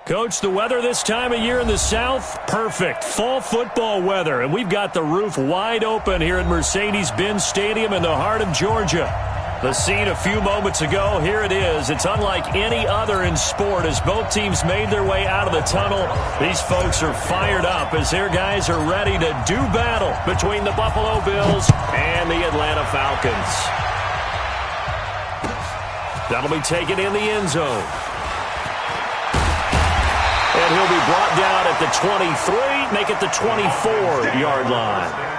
Coach, the weather this time of year in the South, perfect. Fall football weather, and we've got the roof wide open here at Mercedes-Benz Stadium in the heart of Georgia. The scene a few moments ago, here it is. It's unlike any other in sport as both teams made their way out of the tunnel. These folks are fired up as their guys are ready to do battle between the Buffalo Bills and the Atlanta Falcons. That'll be taken in the end zone. And he'll be brought down at the 23, make it the 24-yard line.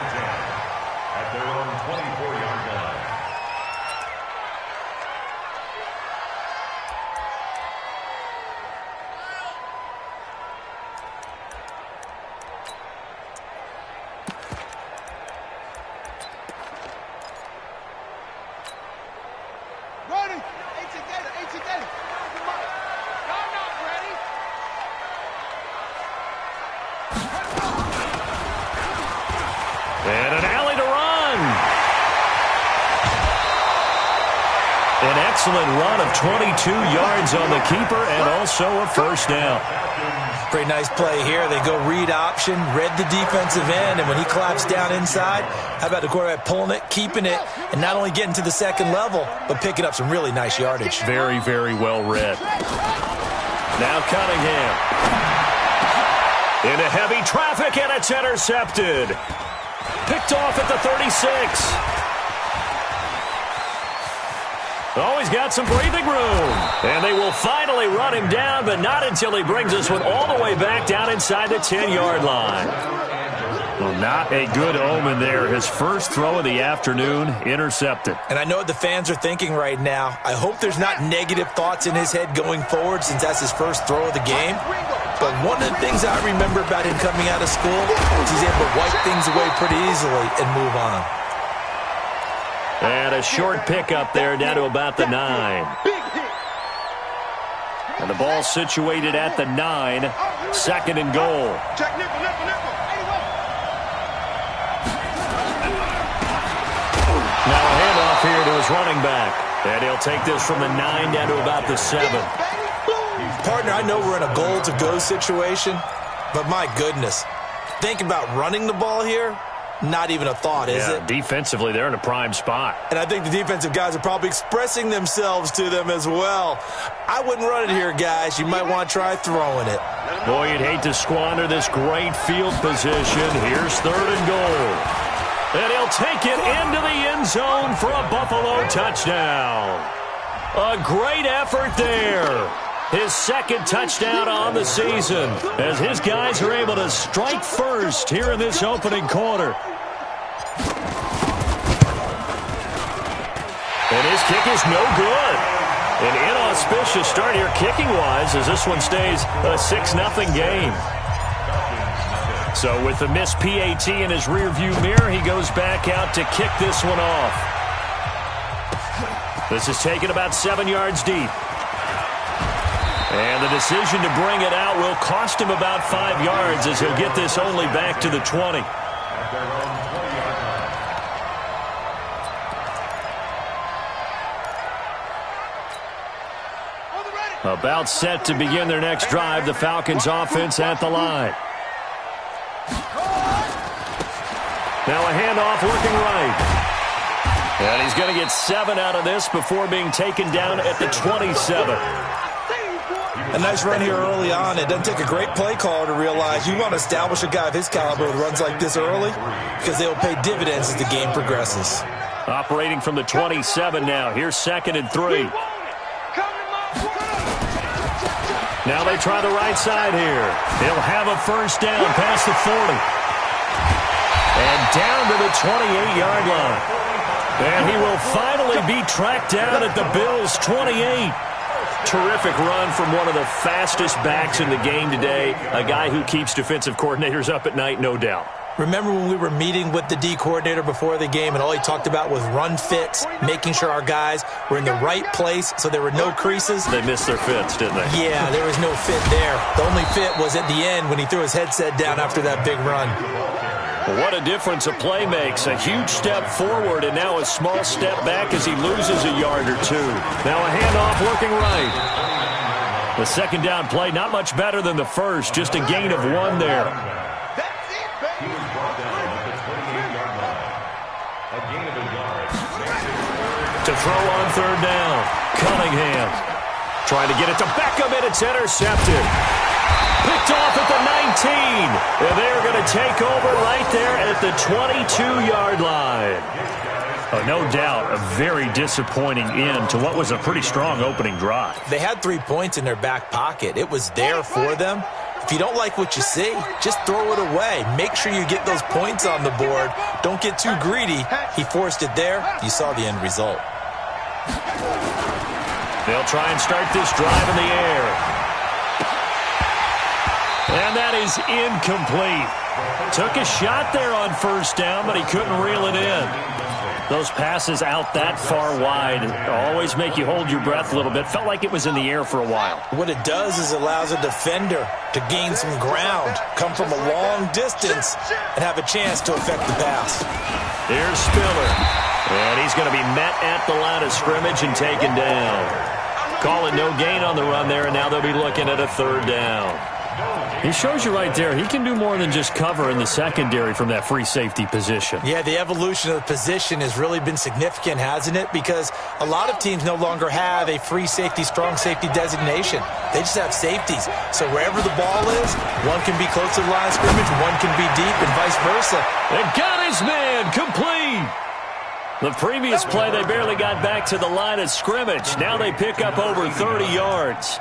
And an alley to run. An excellent run of 22 yards on the keeper and also a first down. Pretty nice play here. They go read option, read the defensive end, and when he collapsed down inside, how about the quarterback pulling it, keeping it, and not only getting to the second level, but picking up some really nice yardage. Very, very well read. Now Cunningham. Into heavy traffic, and it's intercepted. Picked off at the 36. Oh, he's got some breathing room. And they will finally run him down, but not until he brings this one all the way back down inside the 10-yard line. Well, not a good omen there. His first throw of the afternoon, intercepted. And I know what the fans are thinking right now. I hope there's not negative thoughts in his head going forward since that's his first throw of the game. But one of the things I remember about him coming out of school is he's able to wipe things away pretty easily and move on. And a short pickup there down to about the 9. And the ball situated at the 9. Second and goal. Now a handoff here to his running back. And he'll take this from the 9 down to about the 7. Partner, I know we're in a goal-to-go situation, but my goodness. Think about running the ball here. Not even a thought, is it? Defensively, they're in a prime spot. And I think the defensive guys are probably expressing themselves to them as well. I wouldn't run it here, guys. You might want to try throwing it. Boy, you'd hate to squander this great field position. Here's third and goal. And he'll take it into the end zone for a Buffalo touchdown. A great effort there. His second touchdown on the season as his guys are able to strike first here in this opening quarter. And his kick is no good. An inauspicious start here kicking-wise as this one stays a 6-0 game. So with the missed PAT in his rearview mirror, he goes back out to kick this one off. This is taken about 7 yards deep. And the decision to bring it out will cost him about 5 yards as he'll get this only back to the 20. About set to begin their next drive, the Falcons offense at the line. Now a handoff working right. And he's going to get 7 out of this before being taken down at the 27. A nice run here early on. It doesn't take a great play caller to realize you want to establish a guy of his caliber who runs like this early because they will pay dividends as the game progresses. Operating from the 27 now. Here's 2nd and 3. Now they try the right side here. He'll have a first down past the 40. And down to the 28-yard line. And he will finally be tracked down at the Bills' 28. Terrific run from one of the fastest backs in the game today. A guy who keeps defensive coordinators up at night, no doubt. Remember when we were meeting with the D coordinator before the game and all he talked about was run fits, making sure our guys were in the right place so there were no creases? They missed their fits, didn't they? Yeah, there was no fit there. The only fit was at the end when he threw his headset down after that big run. What a difference a play makes. A huge step forward and now a small step back as he loses a yard or two. Now a handoff working right. The second down play, not much better than the first, just a gain of 1 there. To throw on third down, Cunningham trying to get it to Beckham, and it's intercepted. Picked off at the 19, and they're going to take over right there at the 22-yard line. Oh, no doubt, a very disappointing end to what was a pretty strong opening drive. They had 3 points in their back pocket. It was there for them. If you don't like what you see, just throw it away. Make sure you get those points on the board. Don't get too greedy. He forced it there. You saw the end result. They'll try and start this drive in the air. And that is incomplete. Took a shot there on first down, but he couldn't reel it in. Those passes out that far wide always make you hold your breath a little bit. Felt like it was in the air for a while. What it does is it allows a defender to gain some ground, come from a long distance, and have a chance to affect the pass. Here's Spiller. And he's going to be met at the line of scrimmage and taken down. Calling no gain on the run there, and now they'll be looking at a third down. He shows you right there, he can do more than just cover in the secondary from that free safety position. Yeah, the evolution of the position has really been significant, hasn't it? Because a lot of teams no longer have a free safety, strong safety designation. They just have safeties. So wherever the ball is, one can be close to the line of scrimmage, one can be deep, and vice versa. And got his man complete. The previous play, they barely got back to the line of scrimmage. Now they pick up over 30 yards.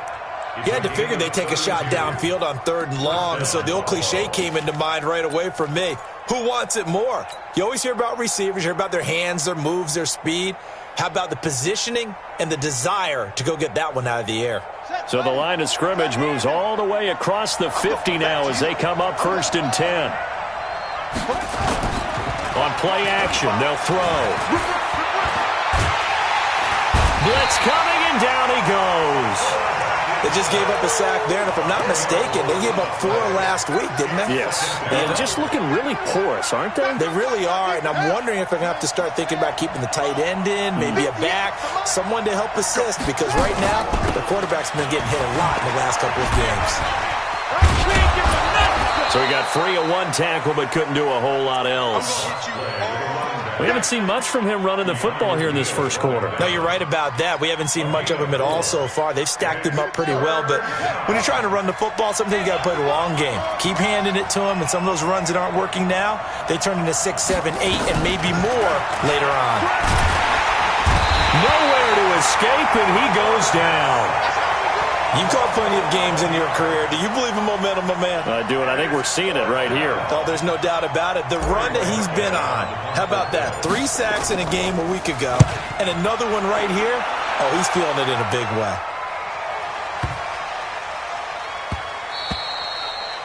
You had to figure they'd take a shot downfield on third and long, so the old cliche came into mind right away for me. Who wants it more? You always hear about receivers, you hear about their hands, their moves, their speed. How about the positioning and the desire to go get that one out of the air? So the line of scrimmage moves all the way across the 50 now as they come up 1st and 10. On play action, they'll throw. Blitz coming, and down he goes. They just gave up a sack there, and if I'm not mistaken, they gave up 4 last week, didn't they? Yes. And just looking really porous, aren't they? They really are, and I'm wondering if they're going to have to start thinking about keeping the tight end in, maybe a back, someone to help assist, because right now, the quarterback's been getting hit a lot in the last couple of games. So he got free of 1 tackle, but couldn't do a whole lot else. We haven't seen much from him running the football here in this first quarter. No, you're right about that. We haven't seen much of him at all so far. They've stacked him up pretty well, but when you're trying to run the football, sometimes you got to play the long game. Keep handing it to him, and some of those runs that aren't working now, they turn into 6, 7, 8, and maybe more later on. Nowhere to escape, and he goes down. You've caught plenty of games in your career. Do you believe in momentum, my man? I do, and I think we're seeing it right here. Oh, there's no doubt about it. The run that he's been on, how about that? 3 sacks in a game a week ago, and another one right here. Oh, he's feeling it in a big way.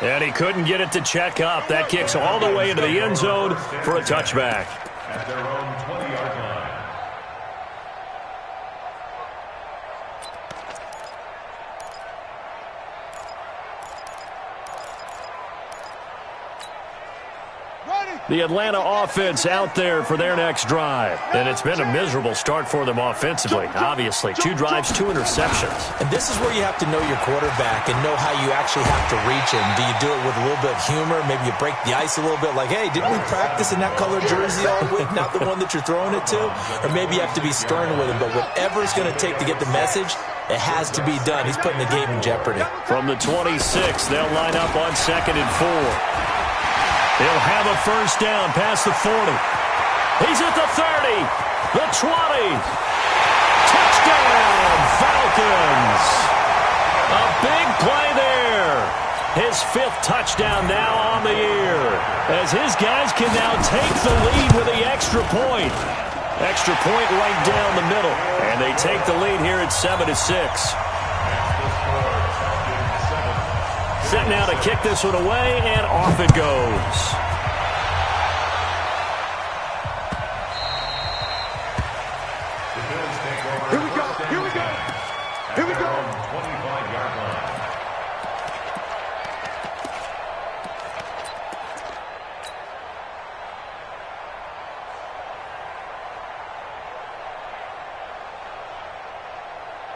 And he couldn't get it to check up. That kicks all the way into the end zone for a touchback. At their own 20-yard line. The Atlanta offense out there for their next drive. And it's been a miserable start for them offensively, obviously. 2 drives, 2 interceptions. And this is where you have to know your quarterback and know how you actually have to reach him. Do you do it with a little bit of humor? Maybe you break the ice a little bit like, hey, didn't we practice in that colored jersey all week, not the one that you're throwing it to? Or maybe you have to be stern with him. But whatever it's going to take to get the message, it has to be done. He's putting the game in jeopardy. From the 26, they'll line up on 2nd and 4. He'll have a first down past the 40. He's at the 30, the 20. Touchdown, Falcons. A big play there. His 5th touchdown now on the year, as his guys can now take the lead with the extra point. Extra point right down the middle, and they take the lead here at 7-6. Set now to kick this one away, and off it goes. Here we go, here we go, here we go. 25-yard line.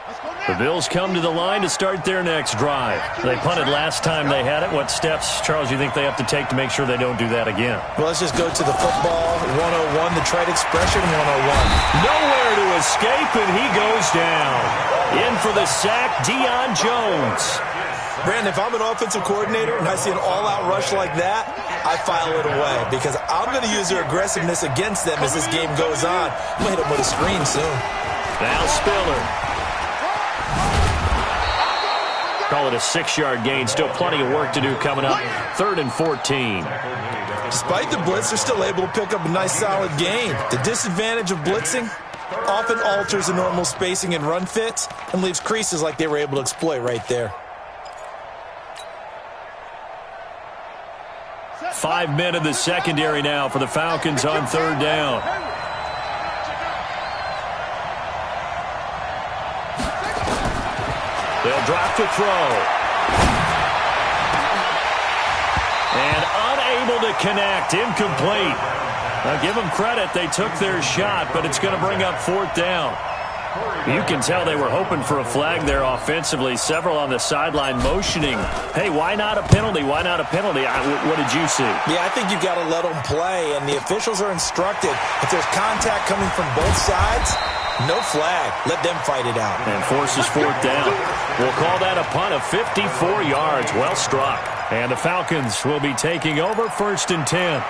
Let's go now. The Bills come to the line to start their next drive. They punted last time they had it. What steps, Charles, you think they have to take to make sure they don't do that again? Well, let's just go to the football 101, the trite expression 101. Nowhere to escape, and he goes down. In for the sack, Deion Jones. Brandon, if I'm an offensive coordinator and I see an all-out rush like that, I file it away because I'm going to use their aggressiveness against them as this game goes on. I'm going to hit them with a screen soon. Now Spiller. Call it a 6-yard gain. Still plenty of work to do coming up. 3rd and 14. Despite the blitz, they're still able to pick up a nice, solid gain. The disadvantage of blitzing often alters the normal spacing and run fits and leaves creases like they were able to exploit right there. 5 men in the secondary now for the Falcons on 3rd down. They'll drop to throw. And unable to connect. Incomplete. Now give them credit. They took their shot, but it's going to bring up 4th down. You can tell they were hoping for a flag there offensively. Several on the sideline motioning. Hey, why not a penalty? Why not a penalty? What did you see? Yeah, I think you've got to let them play, and the officials are instructed. If there's contact coming from both sides, no flag. Let them fight it out. And forces 4th down. We'll call that a punt of 54 yards. Well struck. And the Falcons will be taking over 1st and 10.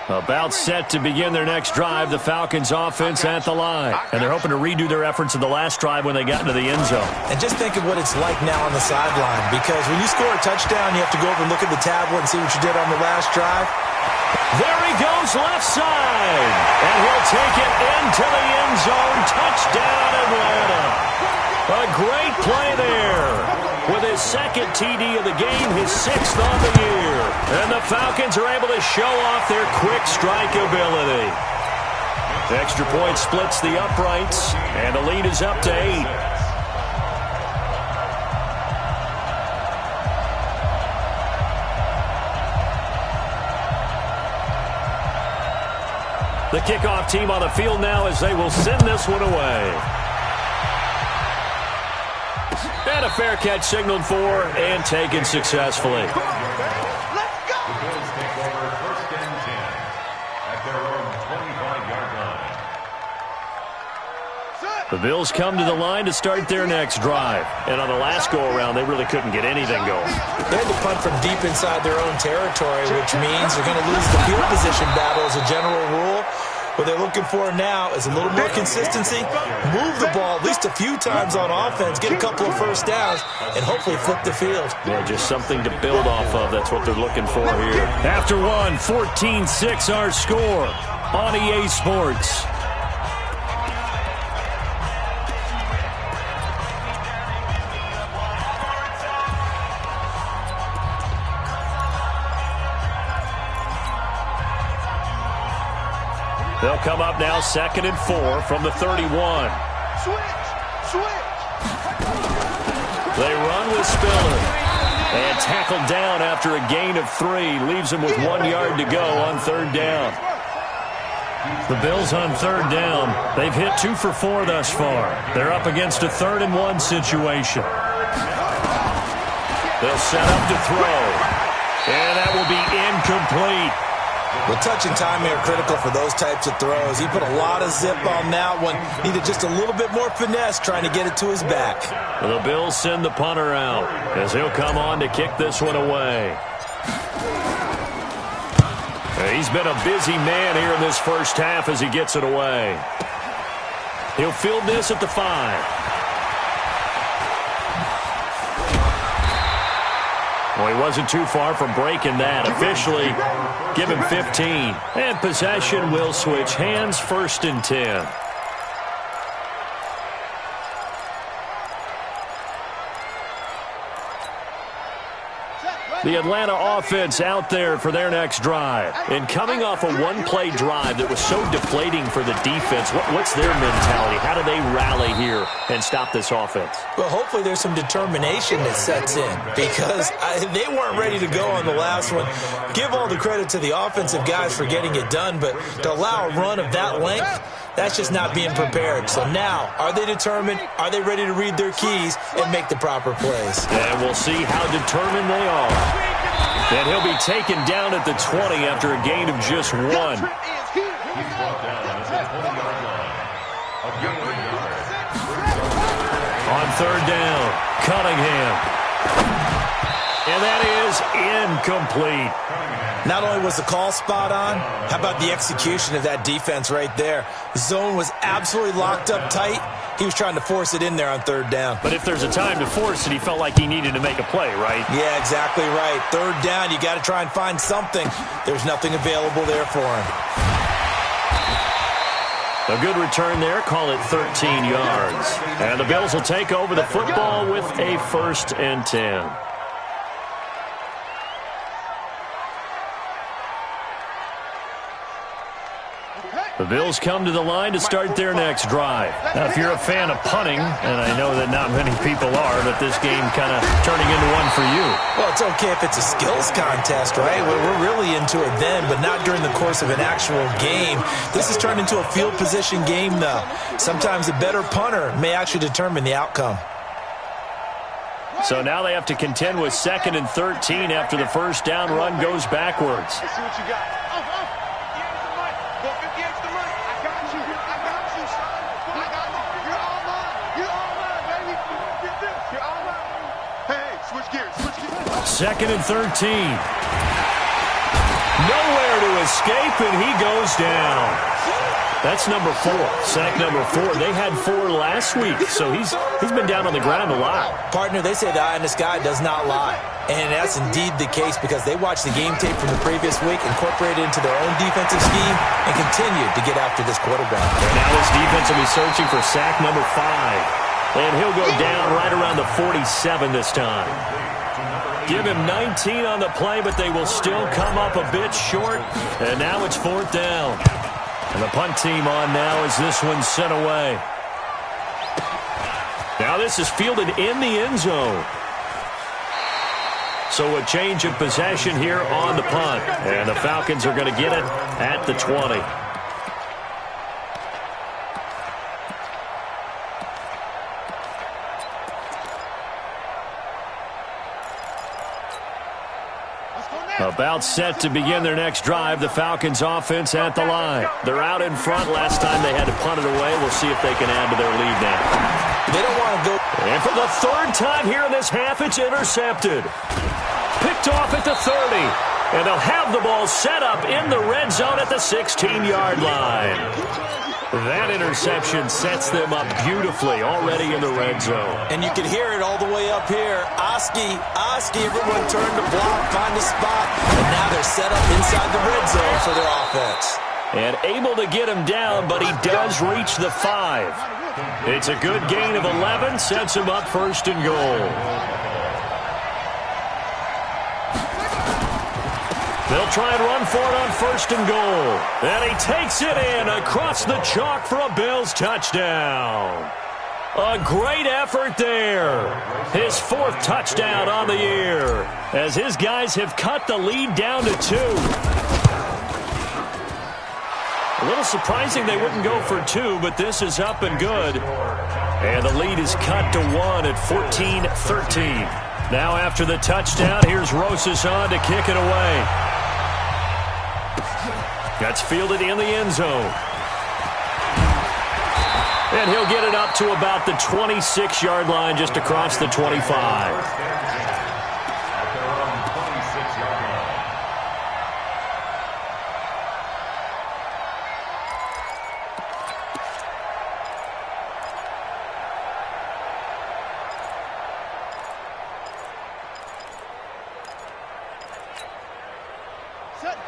About set to begin their next drive, the Falcons offense at the line. And they're hoping to redo their efforts in the last drive when they got into the end zone. And just think of what it's like now on the sideline, because when you score a touchdown, you have to go over and look at the tablet and see what you did on the last drive. There he goes left side. And he'll take it into the end zone. Touchdown, Atlanta. A great play there. With his 2nd TD of the game, his 6th on the year. And the Falcons are able to show off their quick strike ability. The extra point splits the uprights, and the lead is up to 8. The kickoff team on the field now as they will send this one away. And a fair catch signaled for and taken successfully. Let's go! The Bills take over 1st and 10 at their own 25-yard line. The Bills come to the line to start their next drive. And on the last go-around, they really couldn't get anything going. They had to punt from deep inside their own territory, which means they're going to lose the field position battle as a general rule. What they're looking for now is a little more consistency, move the ball at least a few times on offense, get a couple of first downs, and hopefully flip the field. Yeah, just something to build off of. That's what they're looking for here. After one, 14-6 our score on EA Sports. They'll come up now 2nd and 4 from the 31. Switch! They run with Spiller. And tackled down after a gain of 3. Leaves him with 1 yard to go on 3rd down. The Bills on 3rd down. They've hit 2 for 4 thus far. They're up against a 3rd and 1 situation. They'll set up to throw. And that will be incomplete. Well, touch and timing are critical for those types of throws. He put a lot of zip on that one. Needed just a little bit more finesse trying to get it to his back. The Bills send the punter out as he'll come on to kick this one away. He's been a busy man here in this first half as he gets it away. He'll field this at the 5. Well, he wasn't too far from breaking that. Officially, give him 15. And possession will switch hands, 1st and 10. The Atlanta offense out there for their next drive. And coming off a one-play drive that was so deflating for the defense, what's their mentality? How do they rally here and stop this offense? Well, hopefully there's some determination that sets in because they weren't ready to go on the last one. Give all the credit to the offensive guys for getting it done, but to allow a run of that length, that's just not being prepared. So now, are they determined? Are they ready to read their keys and make the proper plays? And we'll see how determined they are. And he'll be taken down at the 20 after a gain of just 1. He's brought down at the 20-yard line. A gain of yards. On third down, Cunningham. And that is incomplete. Not only was the call spot on, how about the execution of that defense right there? The zone was absolutely locked up tight. He was trying to force it in there on third down. But if there's a time to force it, he felt like he needed to make a play, right? Yeah, exactly right. Third down, you got to try and find something. There's nothing available there for him. A good return there, call it 13 yards. And the Bills will take over the football with a 1st and 10. The Bills come to the line to start their next drive. Now, if you're a fan of punting, and I know that not many people are, but this game kind of turning into one for you. Well, it's okay if it's a skills contest, right? We're really into it then, but not during the course of an actual game. This has turned into a field position game, though. Sometimes a better punter may actually determine the outcome. So now they have to contend with 2nd and 13 after the first down run goes backwards. Let's see what you got. Second and 13. Nowhere to escape, and he goes down. That's number 4, sack number 4. They had 4 last week, so he's been down on the ground a lot. Partner, they say the eye in the sky does not lie. And that's indeed the case because they watched the game tape from the previous week, incorporated it into their own defensive scheme, and continued to get after this quarterback. And now this defense will be searching for sack number 5. And he'll go down right around the 47 this time. Give him 19 on the play, but they will still come up a bit short. And now it's 4th down. And the punt team on now as this one's sent away. Now this is fielded in the end zone. So a change of possession here on the punt. And the Falcons are going to get it at the 20. About set to begin their next drive, the Falcons offense at the line. They're out in front. Last time they had to punt it away. We'll see if they can add to their lead now. They don't want to go. And for the 3rd time here in this half, it's intercepted. Picked off at the 30. And they'll have the ball set up in the red zone at the 16-yard line. That interception sets them up beautifully already in the red zone. And you can hear it all the way up here. Oski, everyone turned to block, find a spot. And now they're set up inside the red zone for their offense. And able to get him down, but he does reach the 5. It's a good gain of 11, sets him up 1st and goal. They'll try and run for it on 1st and goal. And he takes it in across the chalk for a Bills touchdown. A great effort there. His 4th touchdown on the year as his guys have cut the lead down to 2. A little surprising they wouldn't go for 2, but this is up and good. And the lead is cut to 1 at 14-13. Now after the touchdown, here's Rosas on to kick it away. That's fielded in the end zone. And he'll get it up to about the 26-yard line, just across the 25.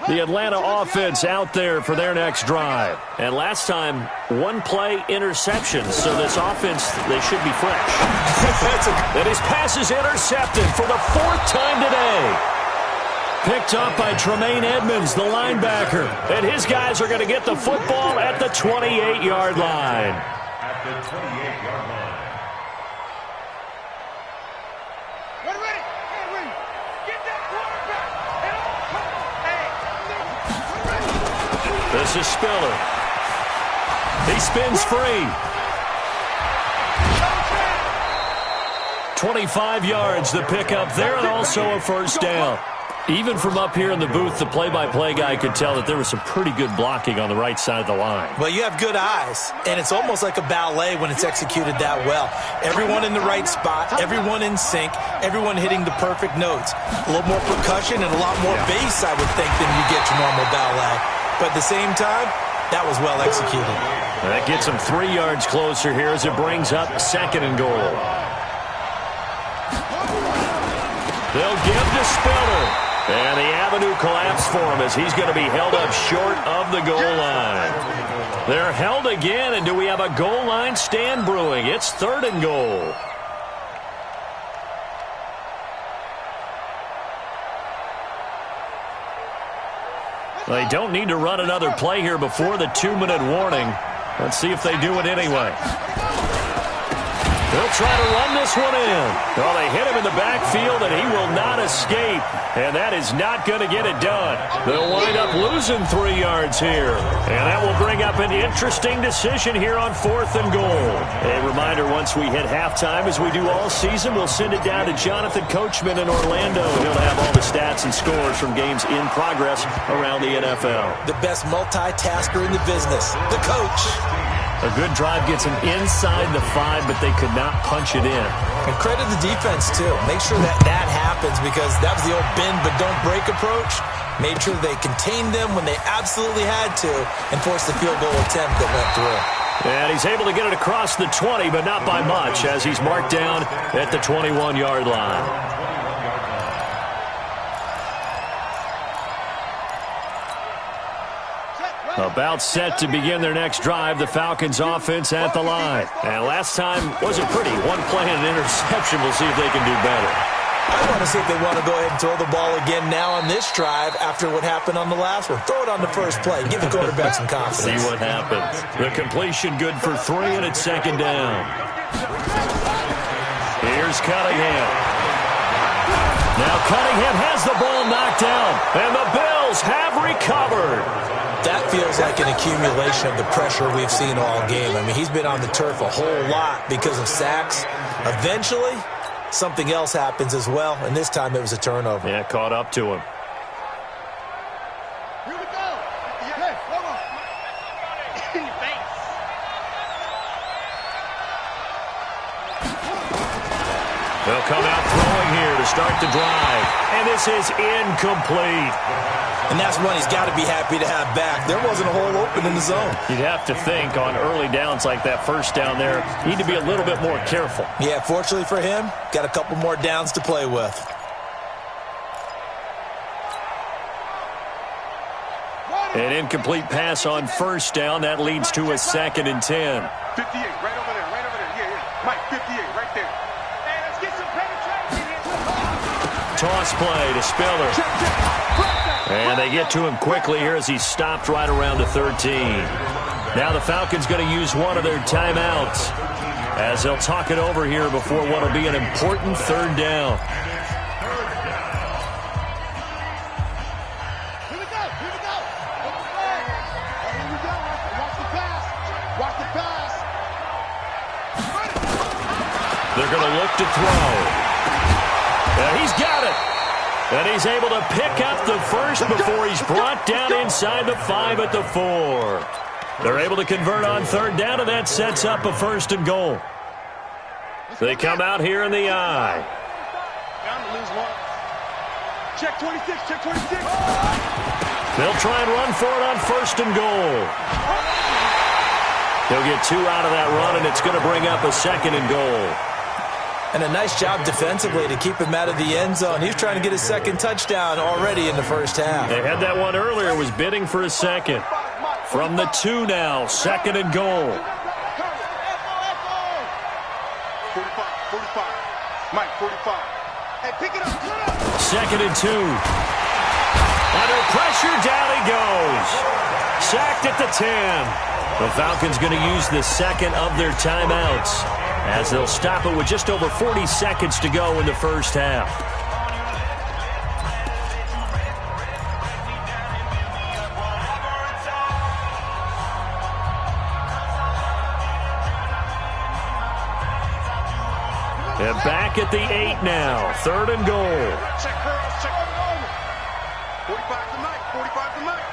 The Atlanta offense out there for their next drive. And last time, 1-play interception. So this offense, they should be fresh. And his pass is intercepted for the 4th time today. picked up by Tremaine Edmonds, the linebacker. And his guys are going to get the football at the 28-yard line. At the 28-yard line. This is Spiller. He spins free. 25 yards the pickup there, and also a first down. Even from up here in the booth, the play-by-play guy could tell that there was some pretty good blocking on the right side of the line. Well, you have good eyes, and it's almost like a ballet when it's executed that well. Everyone in the right spot, everyone in sync, everyone hitting the perfect notes. A little more percussion and a lot more bass, I would think, than you get your normal ballet. But at the same time, that was well executed. That gets him 3 yards closer here as it brings up 2nd and goal. They'll give to Spiller. And the avenue collapsed for him as he's going to be held up short of the goal line. They're held again, and do we have a goal line stand brewing? It's 3rd and goal. They don't need to run another play here before the 2-minute warning. Let's see if they do it anyway. They'll try to run this one in. Well, they hit him in the backfield, and he will not escape. And that is not going to get it done. They'll wind up losing 3 yards here. And that will bring up an interesting decision here on 4th and goal. A reminder, once we hit halftime, as we do all season, we'll send it down to Jonathan Coachman in Orlando. He'll have all the stats and scores from games in progress around the NFL. The best multitasker in the business, the coach. A good drive gets them inside the 5, but they could not punch it in. And credit the defense, too. Make sure that that happens, because that was the old bend but don't break approach. Made sure they contained them when they absolutely had to and forced the field goal attempt that went through. And he's able to get it across the 20, but not by much, as he's marked down at the 21-yard line. About set to begin their next drive, the Falcons offense at the line. And last time wasn't pretty. 1 play and an interception. We'll see if they can do better. I want to see if they want to go ahead and throw the ball again now on this drive after what happened on the last one. Throw it on the first play. Give the quarterback some confidence. See what happens. The completion good for 3, and it's 2nd down. Here's Cunningham. Now Cunningham has the ball knocked down, and the Bills have recovered. That feels like an accumulation of the pressure we've seen all game. I mean, he's been on the turf a whole lot because of sacks. Eventually, something else happens as well, and this time it was a turnover. Yeah, caught up to him. Here we go. Yeah, come on. They'll come out throwing here to start the drive, and this is incomplete. And that's one he's got to be happy to have back. There wasn't a hole open in the zone. You'd have to think on early downs like that first down there, you need to be a little bit more careful. Yeah, fortunately for him, got a couple more downs to play with. An incomplete pass on first down. That leads to a 2nd and 10. 58, right over there, right over there. Yeah. Mike, 58, right there. Hey, let's get some penetration here. Toss play to Spiller. And they get to him quickly here as he's stopped right around the 13. Now the Falcons going to use one of their timeouts as they'll talk it over here before what will be an important 3rd down. Here we go, here we go. Here we go. Watch the pass. Watch the pass. They're going to look to throw. And he's got it. And he's able to pick up the first before he's brought down inside the 5 at the 4. They're able to convert on 3rd down, and that sets up a 1st and goal. They come out here in the eye. Down to lose one. Check 26, check 26. They'll try and run for it on 1st and goal. He'll get 2 out of that run, and it's going to bring up a 2nd and goal. And a nice job defensively to keep him out of the end zone. He was trying to get his 2nd touchdown already in the first half. They had that one earlier, was bidding for a 2nd. From the 2 now, 2nd and goal. 45. Mike, 45. Hey, pick it up. 2nd and 2. Under pressure, down he goes. Sacked at the 10. The Falcons going to use the second of their timeouts as they'll stop it with just over 40 seconds to go in the first half. And back at the 8 now. 3rd and goal. Check girls, check them over. 45 tonight, 45 tonight.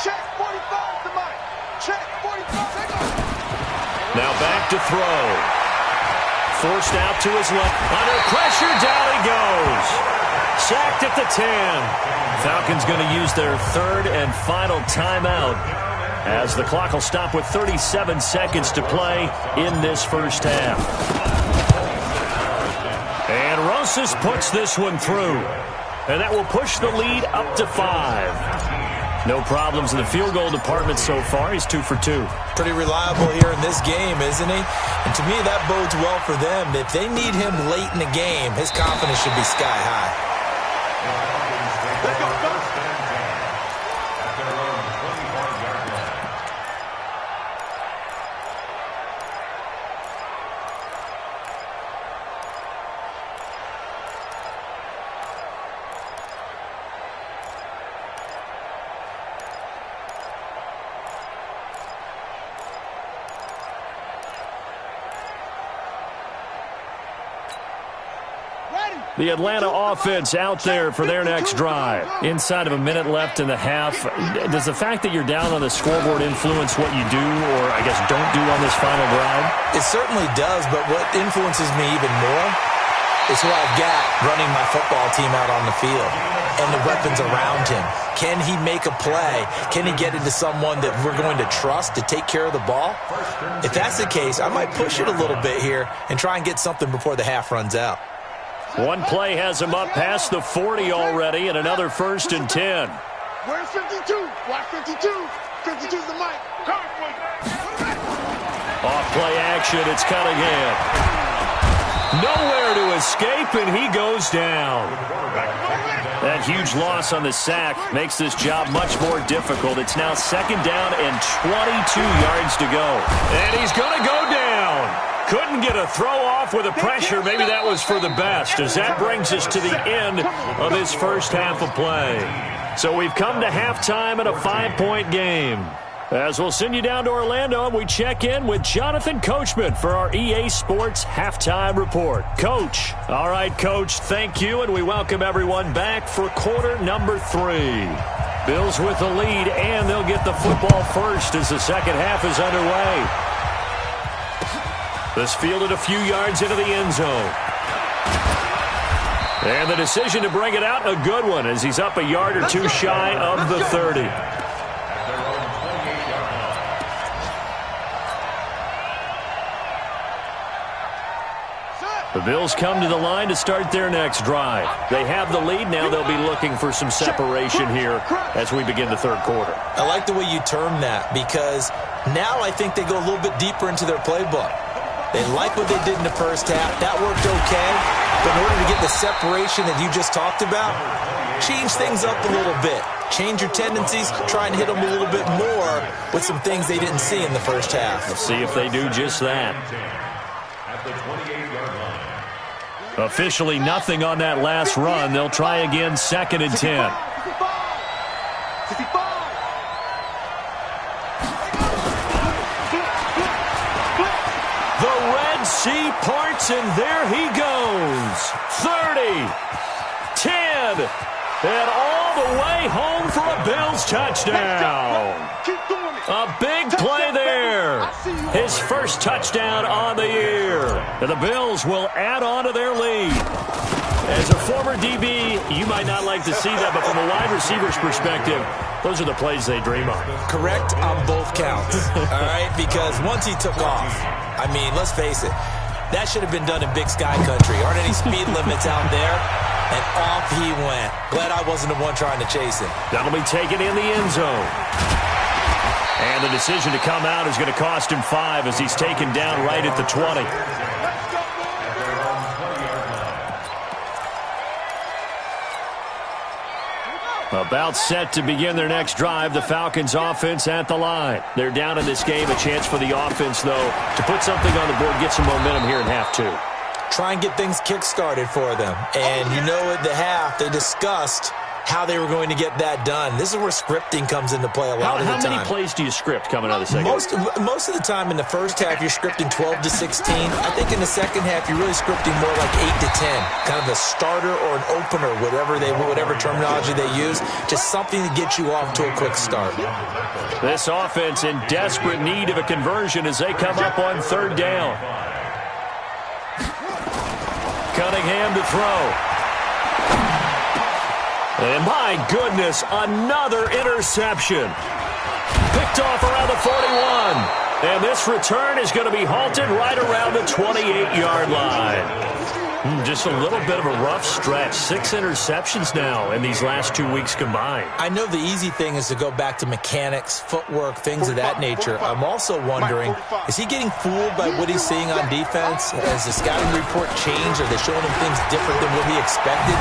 Check 45 tonight. Check 45. Now back to throw. Forced out to his left. Under pressure, down he goes. Sacked at the 10. Falcons going to use their 3rd and final timeout, as the clock will stop with 37 seconds to play in this first half. And Rosas puts this one through. And that will push the lead up to 5. No problems in the field goal department so far. He's 2 for 2. Pretty reliable here in this game, isn't he? And to me, that bodes well for them. If they need him late in the game, his confidence should be sky high. Let's go, go. At their own 25-yard line. The Atlanta offense out there for their next drive. Inside of a minute left in the half. Does the fact that you're down on the scoreboard influence what you do, or I guess don't do on this final drive? It certainly does, but what influences me even more is who I've got running my football team out on the field and the weapons around him. Can he make a play? Can he get into someone that we're going to trust to take care of the ball? If that's the case, I might push it a little bit here and try and get something before the half runs out. One play has him up past the 40 already, and another 1st and 10. Where's 52? Watch 52. 52's the mic. Off play action, it's Cunningham. Nowhere to escape, and he goes down. That huge loss on the sack makes this job much more difficult. It's now 2nd down and 22 yards to go. And he's going to go down. Couldn't get a throw off with the pressure. Maybe that was for the best, as that brings us to the end of this first half of play. So we've come to halftime in a 5-point game. As we'll send you down to Orlando, and we check in with Jonathan Coachman for our EA Sports Halftime Report. Coach. All right, Coach, thank you, and we welcome everyone back for quarter number 3. Bills with the lead, and they'll get the football first as the second half is underway. This fielded a few yards into the end zone. And the decision to bring it out, a good one, as he's up a yard or two shy of the 30. The Bills come to the line to start their next drive. They have the lead. Now they'll be looking for some separation here as we begin the third quarter. I like the way you term that, because now I think they go a little bit deeper into their playbook. They like what they did in the first half. That worked okay. But in order to get the separation that you just talked about, change things up a little bit. Change your tendencies. Try and hit them a little bit more with some things they didn't see in the first half. Let's see if they do just that. At the 28-yard line. Officially nothing on that last run. They'll try again, 2nd and 10. 55. The Red Sea parts, and there he goes. 30, 10, and all the way home for a Bills touchdown. A big play there. His first touchdown on the year. And the Bills will add on to their lead. As a former DB, you might not like to see that, but from a wide receiver's perspective, those are the plays they dream of. Correct on both counts, all right? Because once he took off, I mean, let's face it, that should have been done in Big Sky Country. Aren't any speed limits out there? And off he went. Glad I wasn't the one trying to chase him. That'll be taken in the end zone. And the decision to come out is going to cost him 5 as he's taken down right at the 20. About set to begin their next drive, the Falcons offense at the line. They're down in this game. A chance for the offense, though, to put something on the board, get some momentum here in half two. Try and get things kick-started for them. And you know at the half, they discussed how they were going to get that done. This is where scripting comes into play a lot of the time. How many plays do you script coming out of the second? Most of the time in the first half, you're scripting 12 to 16. I think in the second half, you're really scripting more like 8 to 10. Kind of a starter or an opener, whatever terminology they use. Just something to get you off to a quick start. This offense in desperate need of a conversion as they come up on third down. Cunningham to throw. And my goodness, another interception. Picked off around the 41. And this return is going to be halted right around the 28-yard line. Just a little bit of a rough stretch. 6 interceptions now in these last 2 weeks combined. I know the easy thing is to go back to mechanics, footwork, things of that nature. I'm also wondering, is he getting fooled by what he's seeing on defense? Has the scouting report changed? Are they showing him things different than what he expected?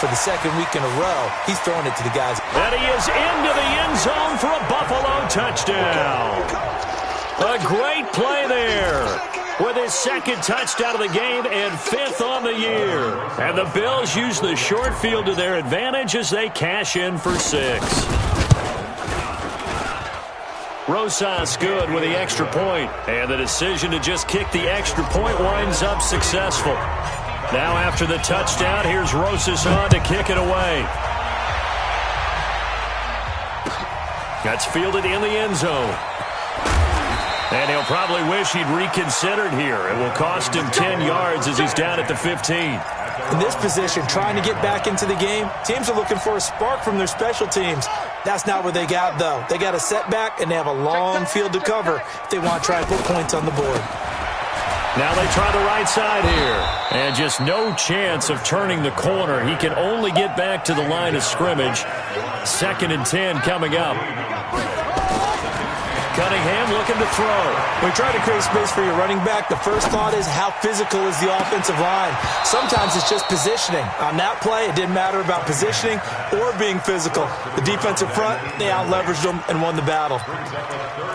For the second week in a row, he's throwing it to the guys. And he is into the end zone for a Buffalo touchdown. A great play there with his second touchdown of the game and 5th on the year. And the Bills use the short field to their advantage as they cash in for 6. Rosas good with the extra point. And the decision to just kick the extra point winds up successful. Now after the touchdown, here's Rosas on to kick it away. That's fielded in the end zone. And he'll probably wish he'd reconsidered here. It will cost him 10 yards as he's down at the 15. In this position, trying to get back into the game, teams are looking for a spark from their special teams. That's not what they got, though. They got a setback, and they have a long field to cover if they want to try and put points on the board. Now they try the right side here. And just no chance of turning the corner. He can only get back to the line of scrimmage. 2nd and 10 coming up. Cunningham looking to throw. When you try to create space for your running back, the first thought is how physical is the offensive line. Sometimes it's just positioning. On that play, it didn't matter about positioning or being physical. The defensive front, they out-leveraged them and won the battle.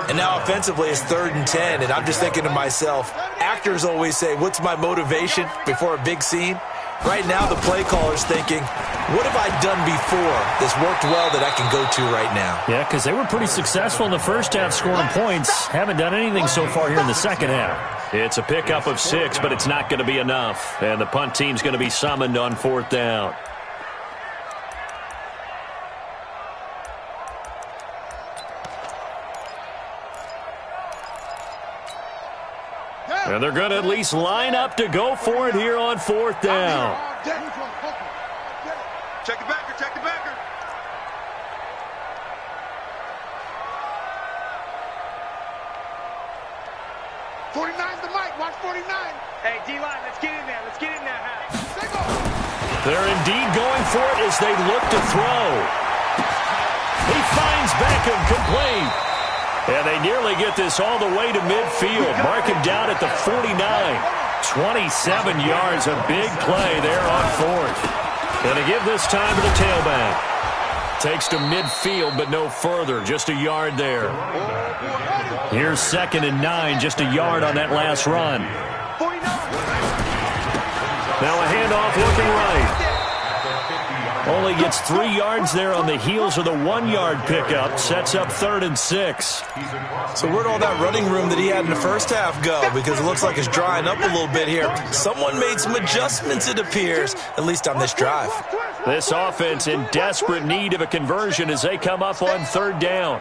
And now offensively, it's 3rd and 10, and I'm just thinking to myself, actors always say, what's my motivation before a big scene? Right now, the play caller's thinking, what have I done before that's worked well that I can go to right now? Yeah, because they were pretty successful in the first half scoring points. Haven't done anything so far here in the second half. It's a pickup of 6, but it's not going to be enough. And the punt team's going to be summoned on 4th down. And they're going to at least line up to go for it here on 4th down. Check the backer, check the backer. 49's the mic, watch 49. Hey, D-line, let's get in there, They're indeed going for it as they look to throw. He finds Beckham complete. And they nearly get this all the way to midfield. Mark him down at the 49. 27 yards, a big play there on 4th. And to give this time to the tailback. Takes to midfield, but no further. Just a yard there. Here's 2nd and 9, just a yard on that last run. Now a handoff looking right. Only gets 3 yards there on the heels of the 1-yard pickup. Sets up 3rd and 6. So where'd all that running room that he had in the first half go? Because it looks like it's drying up a little bit here. Someone made some adjustments, it appears, at least on this drive. This offense in desperate need of a conversion as they come up on 3rd down.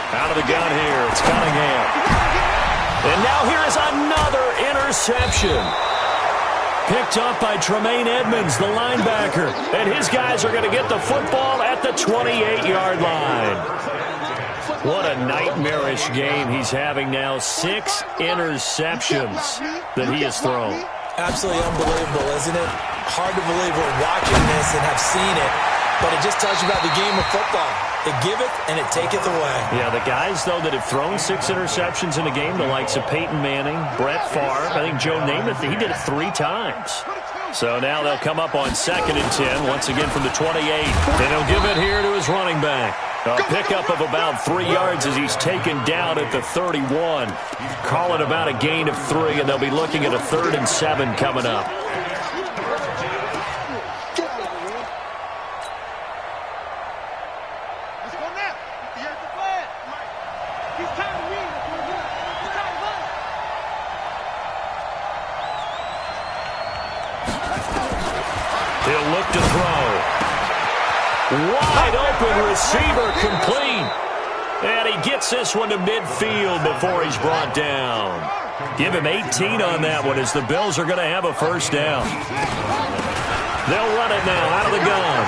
Out of the gun here, it's Cunningham. And now here is another interception. Picked up by Tremaine Edmonds, the linebacker. And his guys are going to get the football at the 28-yard line. What a nightmarish game he's having now. 6 interceptions that he has thrown. Absolutely unbelievable, isn't it? Hard to believe we're watching this and have seen it. But it just tells you about the game of football. It giveth and it taketh away. Yeah, the guys, though, that have thrown 6 interceptions in a game, the likes of Peyton Manning, Brett Favre, I think Joe Namath, he did it 3 times. So now they'll come up on 2nd and 10, once again from the 28. And he'll give it here to his running back. A pickup of about 3 yards as he's taken down at the 31. Call it about a gain of 3, and they'll be looking at a 3rd and 7 coming up. He'll look to throw. Wide open receiver complete. And he gets this one to midfield before he's brought down. Give him 18 on that one as the Bills are going to have a first down. They'll run it now out of the gun.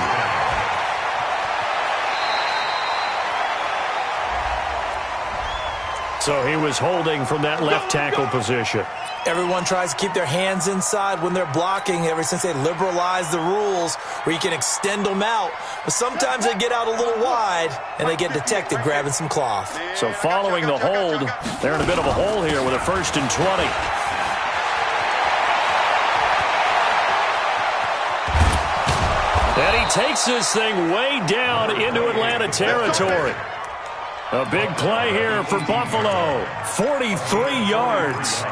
So he was holding from that left tackle position. Everyone tries to keep their hands inside when they're blocking ever since they liberalized the rules where you can extend them out. But sometimes they get out a little wide and they get detected grabbing some cloth. So following the hold, they're in a bit of a hole here with a 1st and 20. And he takes this thing way down into Atlanta territory. A big play here for Buffalo. 43 yards.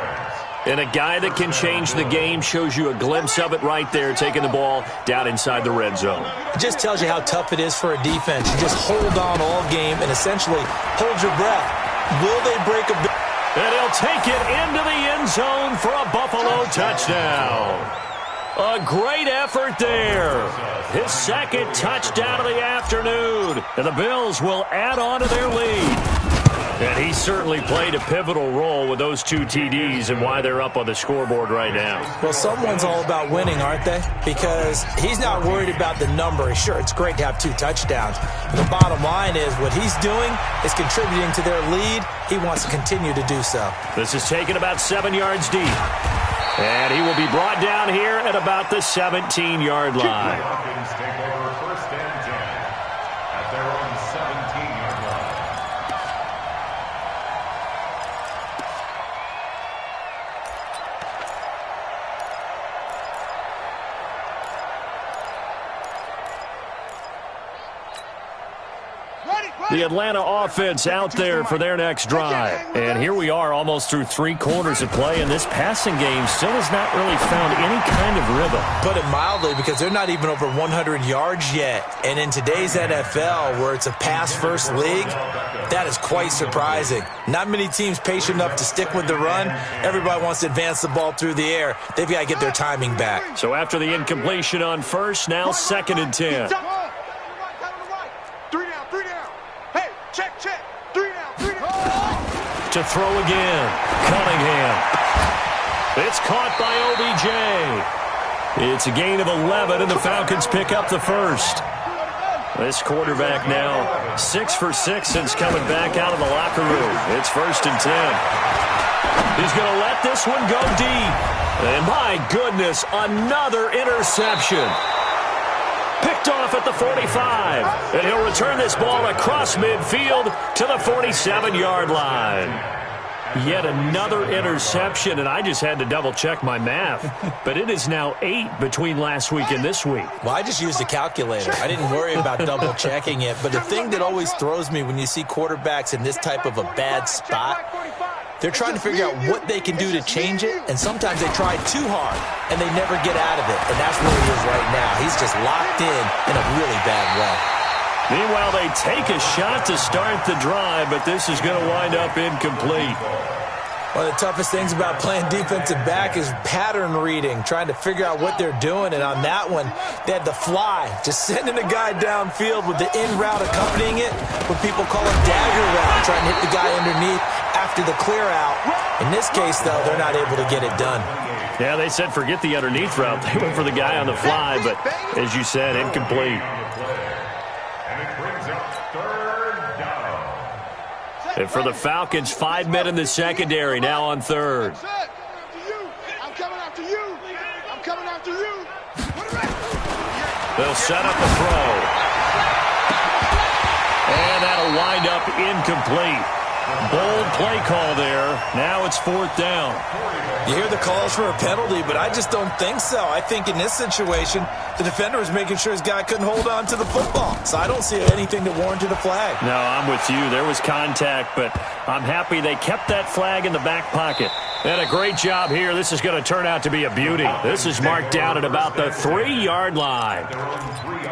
And a guy that can change the game shows you a glimpse of it right there, taking the ball down inside the red zone. It just tells you how tough it is for a defense. You just hold on all game and essentially hold your breath. Will they break a big... And he'll take it into the end zone for a Buffalo touchdown. A great effort there. His 2nd touchdown of the afternoon. And the Bills will add on to their lead. And he certainly played a pivotal role with those 2 TDs and why they're up on the scoreboard right now. Well, someone's all about winning, aren't they? Because he's not worried about the number. Sure, it's great to have 2 touchdowns. But the bottom line is what he's doing is contributing to their lead. He wants to continue to do so. This is taken about 7 yards deep. And he will be brought down here at about the 17-yard line. Falcons take over 1st and 10 at their own 17-yard line. The Atlanta offense out there for their next drive. And here we are almost through 3 quarters of play, and this passing game still has not really found any kind of rhythm. Put it mildly, because they're not even over 100 yards yet. And in today's NFL, where it's a pass-first league, that is quite surprising. Not many teams patient enough to stick with the run. Everybody wants to advance the ball through the air. They've got to get their timing back. So after the incompletion on 1st, now 2nd and 10. To throw again. Cunningham. It's caught by OBJ. It's a gain of 11, and the Falcons pick up the 1st. This quarterback now 6 for 6 since coming back out of the locker room. It's 1st and 10. He's going to let this one go deep. And my goodness, another interception. Picked off at the 45. And he'll return this ball across midfield to the 47-yard line. Yet another interception, and I just had to double-check my math. But it is now 8 between last week and this week. Well, I just used a calculator. I didn't worry about double-checking it. But the thing that always throws me when you see quarterbacks in this type of a bad spot, they're trying to figure out what they can do to change it, and sometimes they try too hard, and they never get out of it. And that's where he is right now. He's just locked in a really bad way. Meanwhile, they take a shot to start the drive, but this is going to wind up incomplete. One of the toughest things about playing defensive back is pattern reading, trying to figure out what they're doing. And on that one, they had the fly, just sending a guy downfield with the in route accompanying it, what people call a dagger route, trying to hit the guy underneath after the clear out. In this case, though, they're not able to get it done. Yeah, they said forget the underneath route. They went for the guy on the fly, but as you said, incomplete. And for the Falcons, 5 men in the secondary, now on 3rd. I'm coming after you. I'm coming after you. They'll set up the throw. And that'll wind up incomplete. Bold play call there. Now it's 4th down. You hear the calls for a penalty, but I just don't think so. I think in this situation, the defender was making sure his guy couldn't hold on to the football. So I don't see anything that warranted a flag. No, I'm with you. There was contact, but I'm happy they kept that flag in the back pocket. And a great job here. This is going to turn out to be a beauty. This is marked down at about the 3-yard line.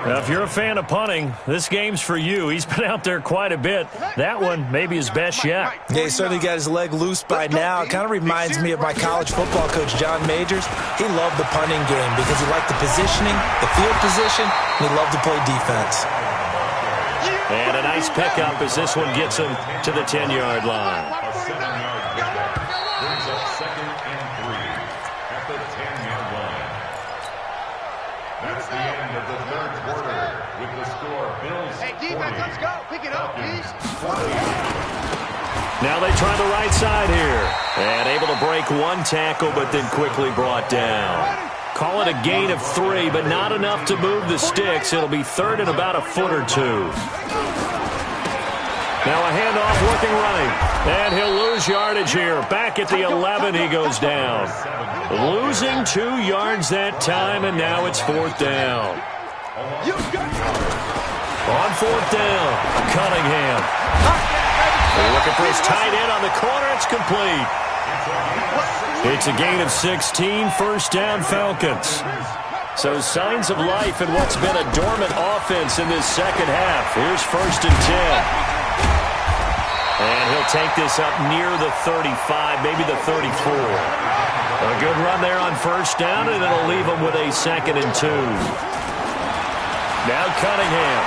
Now, if you're a fan of punting, this game's for you. He's been out there quite a bit. That one may be his best yet. Yeah, he certainly got his leg loose by now. It kind of reminds me of my college football coach, John Majors. He loved the punting game because he liked the positioning, the field position, and he loved to play defense. And a nice pickup as this one gets him to the 10-yard line. A 7-yard pickup brings up 2nd and 3 at the 10-yard line. That's the end of the 3rd quarter with the score Bills 40. Hey, defense, let's go. Pick it up, please. Now they try the right side here. And able to break one tackle, but then quickly brought down. Call it a gain of 3, but not enough to move the sticks. It'll be 3rd and about a foot or 2. Now a handoff working right. And he'll lose yardage here. Back at the 11, he goes down. Losing 2 yards that time, and now it's 4th down. On 4th down, Cunningham. They're looking for his tight end on the corner. It's complete. It's a gain of 16, 1st down Falcons. So signs of life in what's been a dormant offense in this second half. Here's 1st and 10. And he'll take this up near the 35, maybe the 34. A good run there on 1st down, and it'll leave him with a 2nd and 2. Now Cunningham.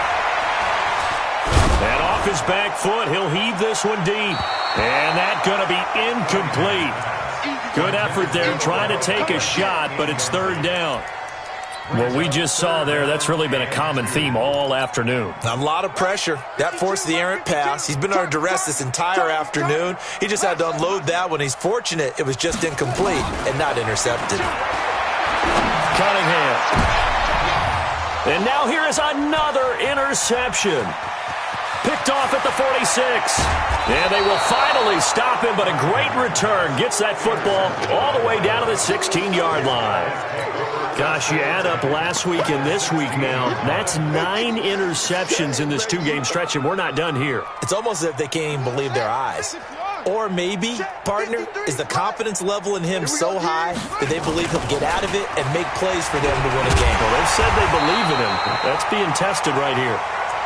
And off his back foot, he'll heave this one deep. And that's going to be incomplete. Good effort there trying to take a shot, but it's 3rd down. What we just saw there, that's really been a common theme all afternoon. A lot of pressure. That forced the errant pass. He's been under duress this entire afternoon. He just had to unload that one. He's fortunate it was just incomplete and not intercepted. Cunningham. And now here is another interception. Picked off at the 46. And they will finally stop him, but a great return. Gets that football all the way down to the 16-yard line. Gosh, you add up last week and this week now. That's 9 interceptions in this 2-game stretch, and we're not done here. It's almost as if they can't even believe their eyes. Or maybe, partner, is the confidence level in him so high that they believe he'll get out of it and make plays for them to win a game. Well, they've said they believe in him. That's being tested right here.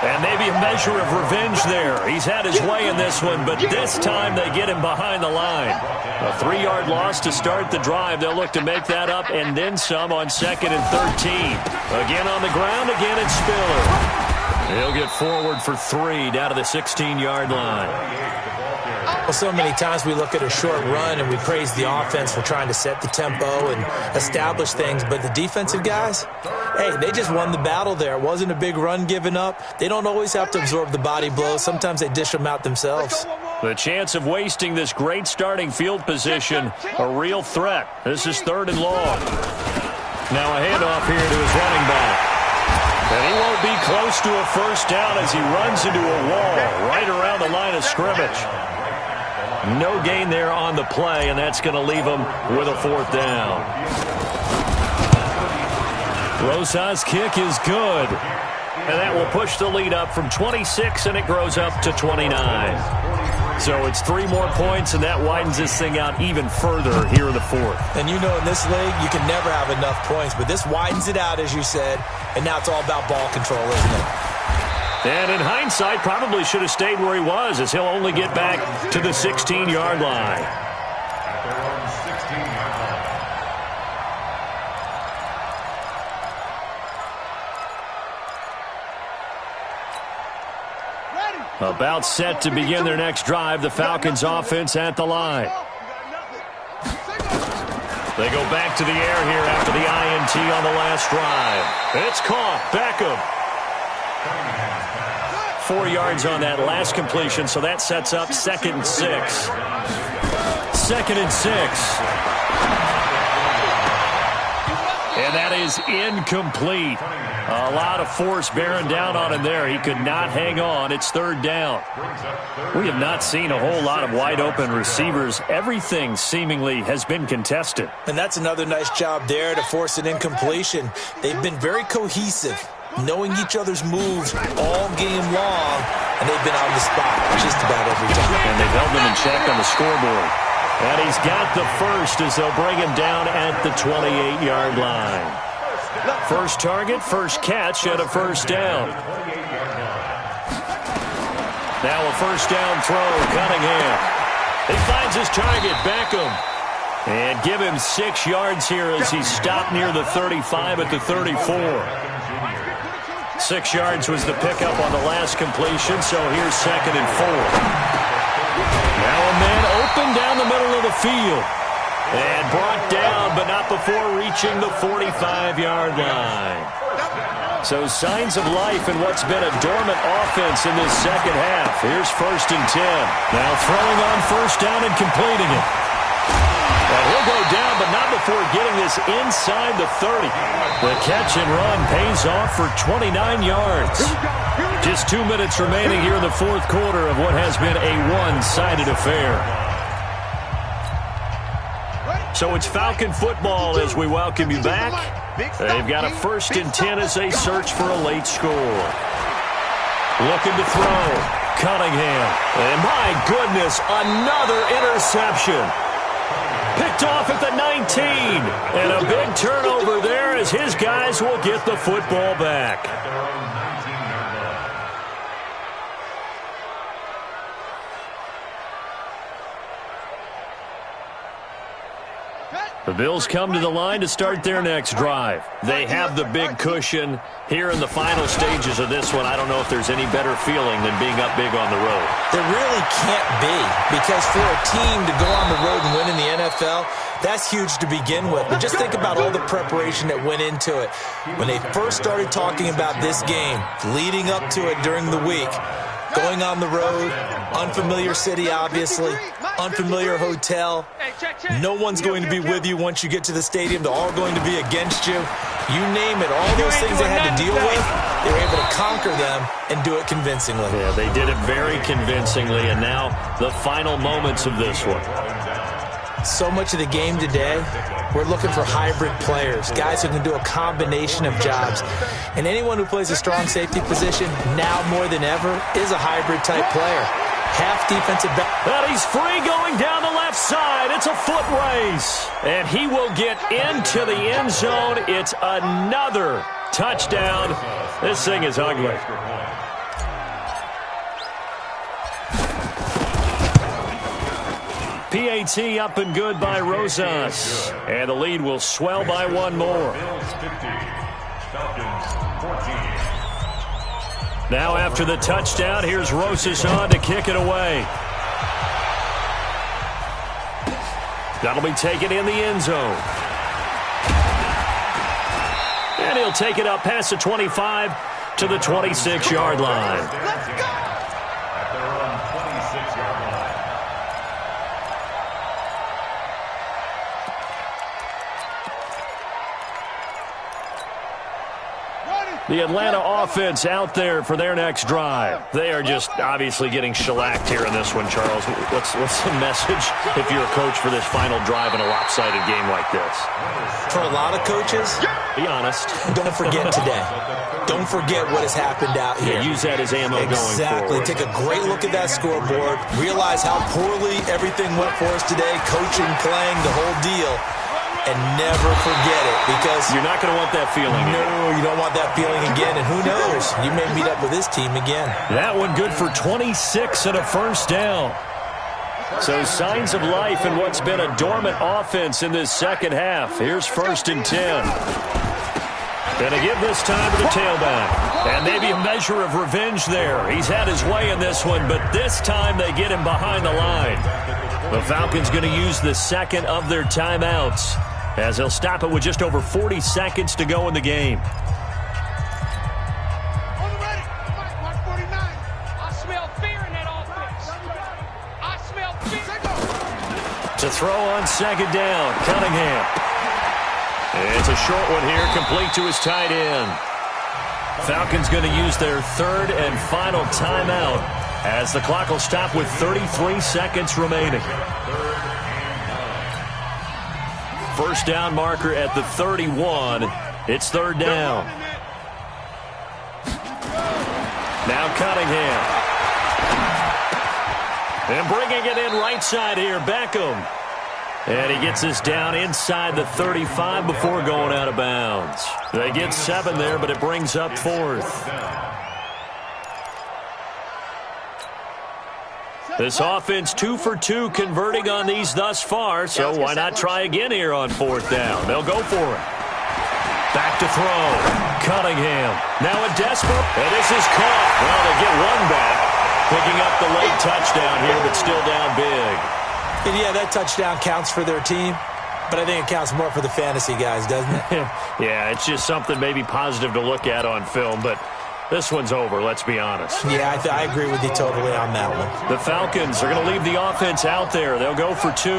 And maybe a measure of revenge there. He's had his way in this one, but this time they get him behind the line. A 3-yard loss to start the drive. They'll look to make that up and then some on 2nd and 13. Again on the ground, again it's Spiller. He'll get forward for 3 down to the 16-yard line. Well, so many times we look at a short run and we praise the offense for trying to set the tempo and establish things, but the defensive guys, hey, they just won the battle there. It wasn't a big run given up. They don't always have to absorb the body blows. Sometimes they dish them out themselves. The chance of wasting this great starting field position, a real threat. This is 3rd and long. Now a handoff here to his running back. And he won't be close to a 1st down as he runs into a wall right around the line of scrimmage. No gain there on the play, and that's going to leave him with a 4th down. Rosas' kick is good. And that will push the lead up from 26, and it grows up to 29. So it's 3 more points, and that widens this thing out even further here in the 4th. And you know in this league, you can never have enough points, but this widens it out, as you said, and now it's all about ball control, isn't it? And in hindsight, probably should have stayed where he was, as he'll only get back to the 16-yard line. At their own 16-yard line. About set to begin their next drive, the Falcons offense at the line. They go back to the air here after the INT on the last drive. It's caught. Beckham. 4 yards on that last completion, so that sets up 2nd and 6. 2nd and 6. And that is incomplete. A lot of force bearing down on him there. He could not hang on. It's third down. We have not seen a whole lot of wide-open receivers. Everything seemingly has been contested. And that's another nice job there to force an incompletion. They've been very cohesive, knowing each other's moves all game long, and they've been on the spot just about every time. And they've held them in check on the scoreboard. And he's got the first as they'll bring him down at the 28-yard line. First target, first catch, and a first down. Now a first down throw, Cunningham. He finds his target, Beckham. And give him 6 yards here as he stopped near the 35 at the 34. 6 yards was the pickup on the last completion, so here's 2nd and 4. Now a man open down the middle of the field. And brought down, but not before reaching the 45-yard line. So signs of life in what's been a dormant offense in this second half. Here's 1st and 10. Now throwing on first down and completing it. And he'll go down, but not before getting this inside the 30. The catch and run pays off for 29 yards. Just 2 minutes remaining here in the fourth quarter of what has been a one-sided affair. So it's Falcon football as we welcome you back. They've got a 1st and 10 as they search for a late score. Looking to throw. Cunningham. And my goodness, another interception. Picked off at the 19. And a big turnover there as his guys will get the football back. The Bills come to the line to start their next drive. They have the big cushion here in the final stages of this one. I don't know if there's any better feeling than being up big on the road. There really can't be, because for a team to go on the road and win in the NFL, that's huge to begin with. But just think about all the preparation that went into it. When they first started talking about this game, leading up to it during the week, going on the road, unfamiliar city, obviously, unfamiliar hotel. No one's going to be with you once you get to the stadium. They're all going to be against you. You name it, all those things they had to deal with, they were able to conquer them and do it convincingly. Yeah, they did it very convincingly, and now the final moments of this one. So much of the game today, we're looking for hybrid players, guys who can do a combination of jobs. And anyone who plays a strong safety position, now more than ever, is a hybrid-type player. Half defensive back. And he's free going down the left side. It's a foot race. And he will get into the end zone. It's another touchdown. This thing is ugly. PAT up and good by Rosas. And the lead will swell by one more. Now after the touchdown, here's Rosas on to kick it away. That'll be taken in the end zone. And he'll take it up past the 25 to the 26-yard line. Let's go! At their own 26-yard line. The Atlanta offense out there for their next drive. They are just obviously getting shellacked here in this one, Charles. What's the message if you're a coach for this final drive in a lopsided game like this? For a lot of coaches, be honest. Don't forget today. Don't forget what has happened out here. Yeah, use that as ammo going forward. Exactly. Take a great look at that scoreboard. Realize how poorly everything went for us today. Coaching, playing, the whole deal. And never forget it, because you're not going to want that feeling again. No, you don't want that feeling again. And who knows? You may meet up with this team again. That one good for 26 and a first down. So signs of life in what's been a dormant offense in this second half. Here's 1st and 10. Going to give this time to the tailback. And maybe a measure of revenge there. He's had his way in this one, but this time they get him behind the line. The Falcons going to use the second of their timeouts, as they'll stop it with just over 40 seconds to go in the game. To throw on second down, Cunningham. It's a short one here, complete to his tight end. Falcons going to use their third and final timeout as the clock will stop with 33 seconds remaining. First down marker at the 31. It's third down. Now Cunningham. And bringing it in right side here, Beckham. And he gets this down inside the 35 before going out of bounds. They get 7 there, but it brings up fourth. This offense 2 for 2 converting on these thus far, so why not try again here on fourth down? They'll go for it. Back to throw. Cunningham. Now a desperate. And this is caught. Well, they get one back. Picking up the late touchdown here, but still down big. And yeah, that touchdown counts for their team, but I think it counts more for the fantasy guys, doesn't it? Yeah, it's just something maybe positive to look at on film, but this one's over, let's be honest. Yeah, I agree with you totally on that one. The Falcons are going to leave the offense out there. They'll go for 2.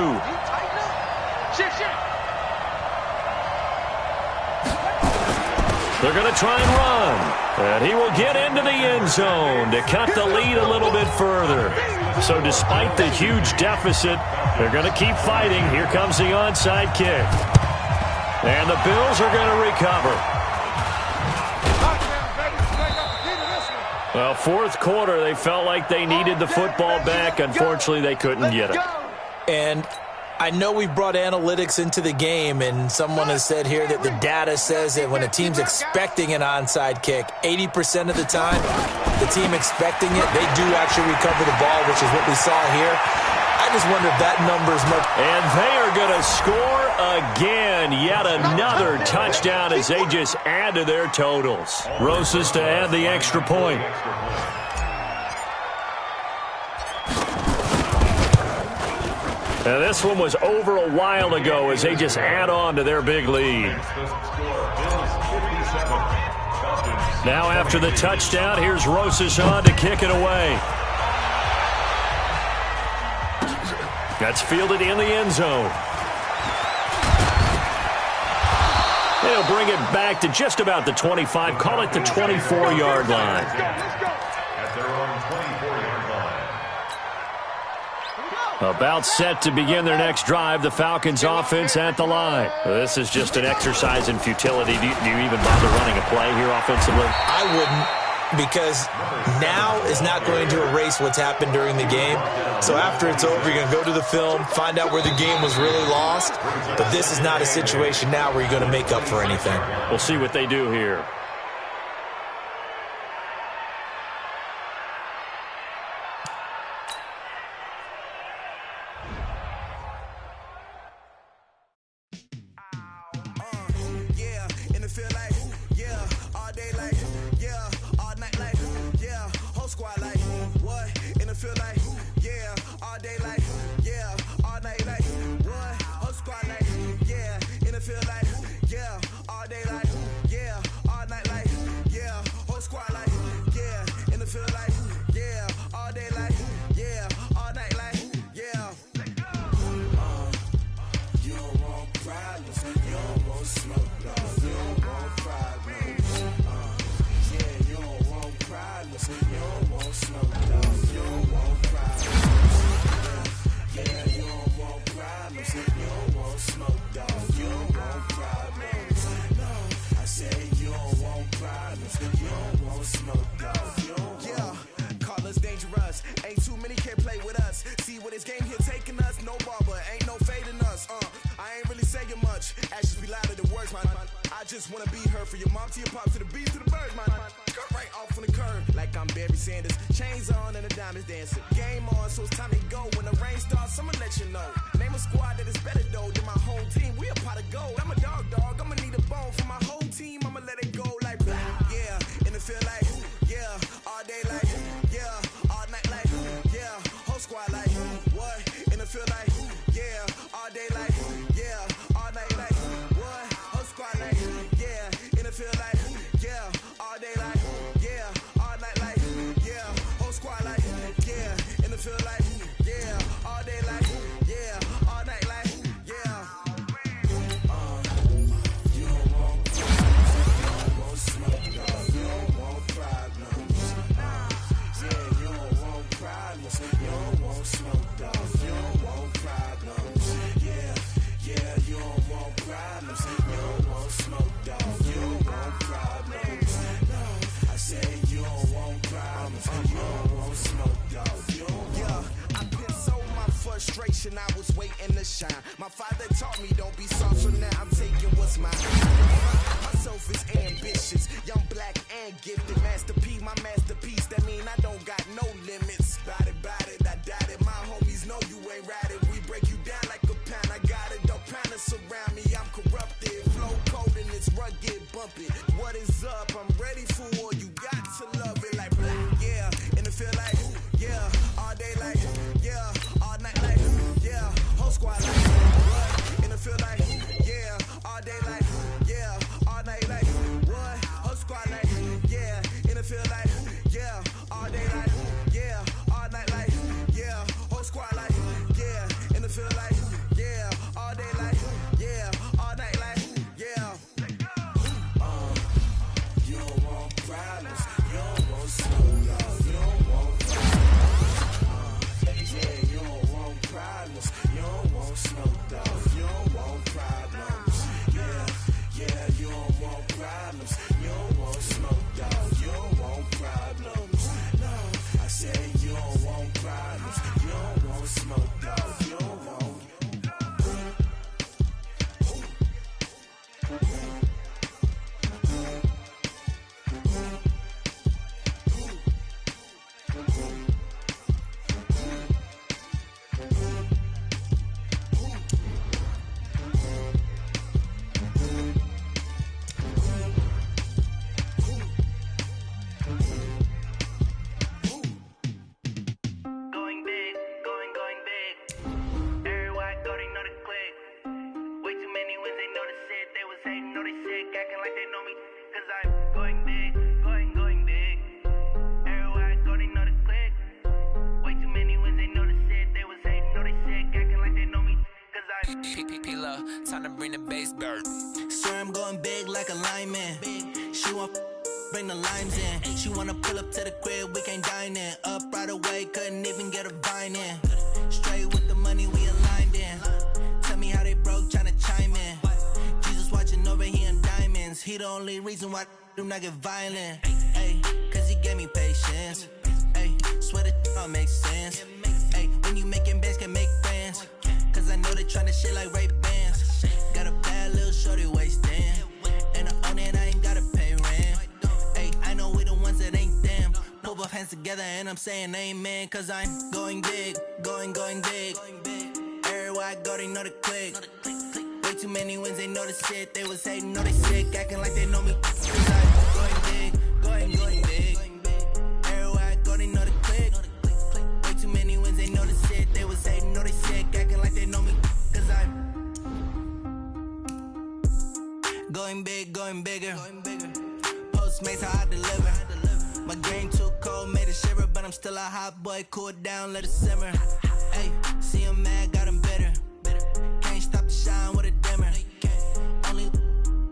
They're going to try and run. And he will get into the end zone to cut the lead a little bit further. So despite the huge deficit, they're going to keep fighting. Here comes the onside kick. And the Bills are going to recover. Well, fourth quarter, they felt like they needed the football back. Unfortunately, they couldn't get it. And I know we brought analytics into the game, and someone has said here that the data says that when a team's expecting an onside kick, 80% of the time, the team expecting it, they do actually recover the ball, which is what we saw here. I just wonder if that number is much. And they are going to score again. Yet another touchdown as they just add to their totals. Rosas to add the extra point. Now this one was over a while ago as they just add on to their big lead. Now after the touchdown, here's Rosas on to kick it away. That's fielded in the end zone. They'll bring it back to just about the 25, call it the 24-yard line. At their own 24-yard line. About set to begin their next drive, the Falcons offense at the line. This is just an exercise in futility. Do you even bother running a play here offensively? I wouldn't, because now is not going to erase what's happened during the game. So after it's over, you're going to go to the film, find out where the game was really lost. But this is not a situation now where you're going to make up for anything. We'll see what they do here. frustration, I was waiting to shine. My father taught me don't be soft, so now I'm taking what's mine. Myself is ambitious, young, black, and gifted. Master P, my masterpiece, that mean I don't got no limits. Bout it, I doubt it. My homies know you ain't ratted. We break you down like a pound. I got it, don't pound us around me. I'm corrupted, flow cold and it's rugged, bumpy. What is up? I'm ready for war. You got to love it like black, yeah. And it feel like, yeah. All day like, yeah. All night like, yeah. Whole squad like, what? And it feel like, yeah. All day like, yeah. All night like, what? Whole squad like, yeah. And it feel like, yeah. All day like, yeah. All night like, yeah. Whole squad like, yeah. And it feel like, yeah. All day like, yeah. All night like, yeah. You don't want problems. You don't want smoke, dog. You don't want problems. Yeah, you don't want problems. You don't want smoke, dog. You don't want problems. Yeah, you don't want problems. You don't want smoke, dog. You don't want problems. No, I said you don't want problems. You don't want smoke, dog. You don't want. Going big, going big. Everywhere I go, they know the click. Way too many wins, they know the shit. They was hating, know they sick, acting like they know me. Cause I'm going big, going big. Everywhere I go, they know the click. Way too many wins, they know the shit. They was hating, know they sick, acting like they know me. Cause I'm P-P-P-Lo, time to bring the bass bird. Swear I'm going big like a lineman. She want bring the limes in. She wanna pull up to the crib, we can't dine in. Up right away, couldn't even get a vine in. Straight with the money, we aligned in. Tell me how they broke, tryna chime in. Jesus watching over here in diamonds. He the only reason why I do not get violent. Ay, cause he gave me patience. Ay, swear that all makes sense. Ay, when you making bands, can make friends. Cause I know they tryna shit like Ray-Bans. Got a bad little shorty wasting. And I own it, I ain't gotta pay rent. Ay, I know we the ones that ain't them. Pull both hands together and I'm saying amen. Cause I'm going big, going big. Everywhere I go, they know the click. Way too many wins, they know the shit. They was hating, know they sick, acting like they know me. Cause I'm going big, going big. Everywhere I go, they know the click. Way too many wins, they know the shit. They was hating, know they sick, acting like they know me. Cause I'm going big, going bigger. Postmates, how I deliver. My game too cold, made it shiver, but I'm still a hot boy. Cool it down, let it simmer. Hey, see him mad, got him bitter. Can't stop the shine with a dimmer. Only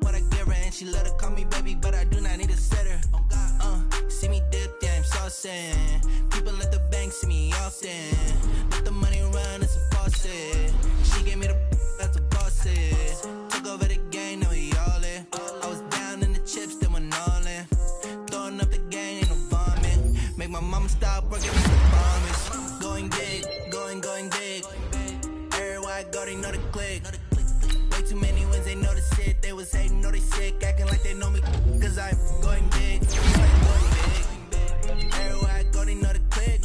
what I give her, and she let her call me baby, but I do not need a sitter. See me dip, yeah, I'm saucing. People at the bank see me often. Let the money run, it's a faucet. She gave me the that's a boss is. Took over the game, now we all in. I was down in the chips, then went all in. Throwing up the gang, ain't no vomit. Make my mama stop working, that's the promise. Going big, going big. Everywhere I go, they know the click. Way too many wins, they know the shit. They was hating, know they sick, acting like they know me. Cause I'm going big, going big. Everywhere I go, they know the click.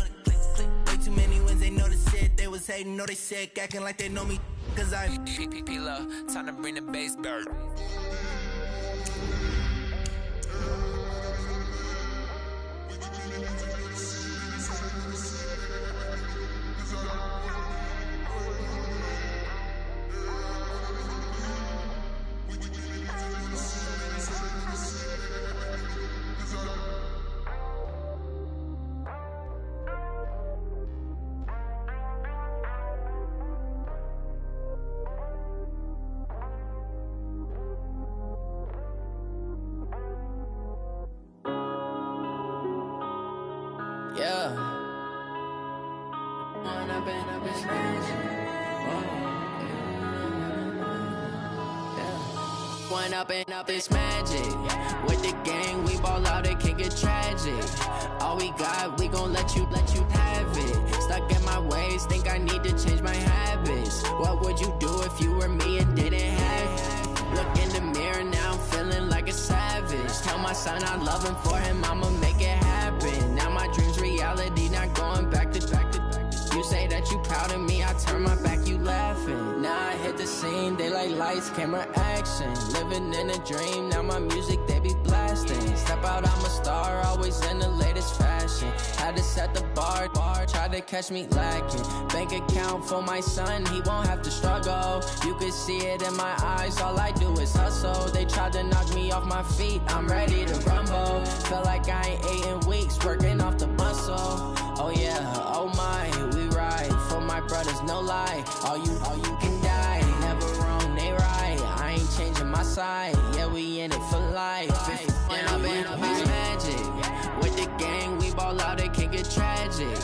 Way too many wins, they know the shit. They was hating, know they sick, acting like they know me. Cause I'm P-P-P-Lo, time to bring the bass bird. Yeah. One up and up, it's magic. With the gang, we ball out, it can get tragic. All we got, we gon' let you have it. Stuck in my ways, think I need to change my habits. son, I love him for him, I'ma make it happen. Now my dream's reality, not going back to. You say that you proud of me, I turn my back, you laughing. Now I hit the scene, they like lights, camera, action. Living in a dream, now my music, they be blasting. Step out, I'm a star, always in the latest fashion. Had to set the bar, try to catch me lacking. Bank account for my son, he won't have to struggle. You can see it in my eyes, all I do is hustle. They tried to knock me off my feet, I'm ready to rumble. Feel like I ain't ate in weeks, working off the muscle. Oh yeah, oh my, we ride for my brothers, no lie. All you can die, never wrong, they right. I ain't changing my side, yeah, we in it for life. And I've been magic. With the gang, we ball out, it can get tragic.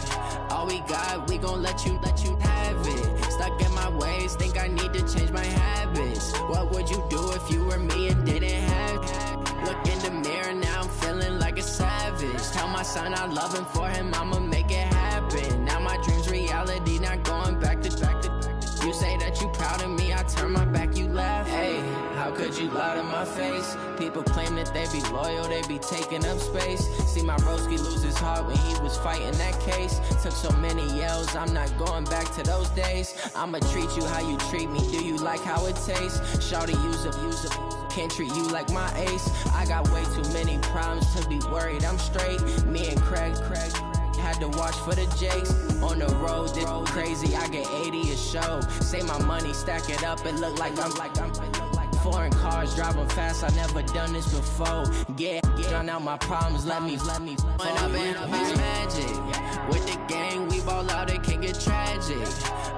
All we got, we gon' let you have it. Stuck in my ways, think I need to change my habits. What would you do if you were me and didn't have it? Look in the mirror, now I'm feeling like a savage. Tell my son I love him, for him I'ma make it happen. Now my dream's reality, not going back to. You say that you proud of me, I turn my back, you laugh. Hey, how could you lie to my face? People claim that they be loyal, they be taking up space. See my broski lose his heart when he was fighting that case. Took so many yells, I'm not going back to those days. I'ma treat you how you treat me, do you like how it tastes? Shawty, use up. Can't treat you like my ace. I got way too many problems to be worried, I'm straight. Me and Craig had to watch for the Jakes. On the road, this crazy, I get 80 a show. Say my money, stack it up, it look like I'm foreign cars, driving fast, I never done this before. Yeah, drown out my problems, let me When I've been magic. With the gang, we ball out, it can get tragic.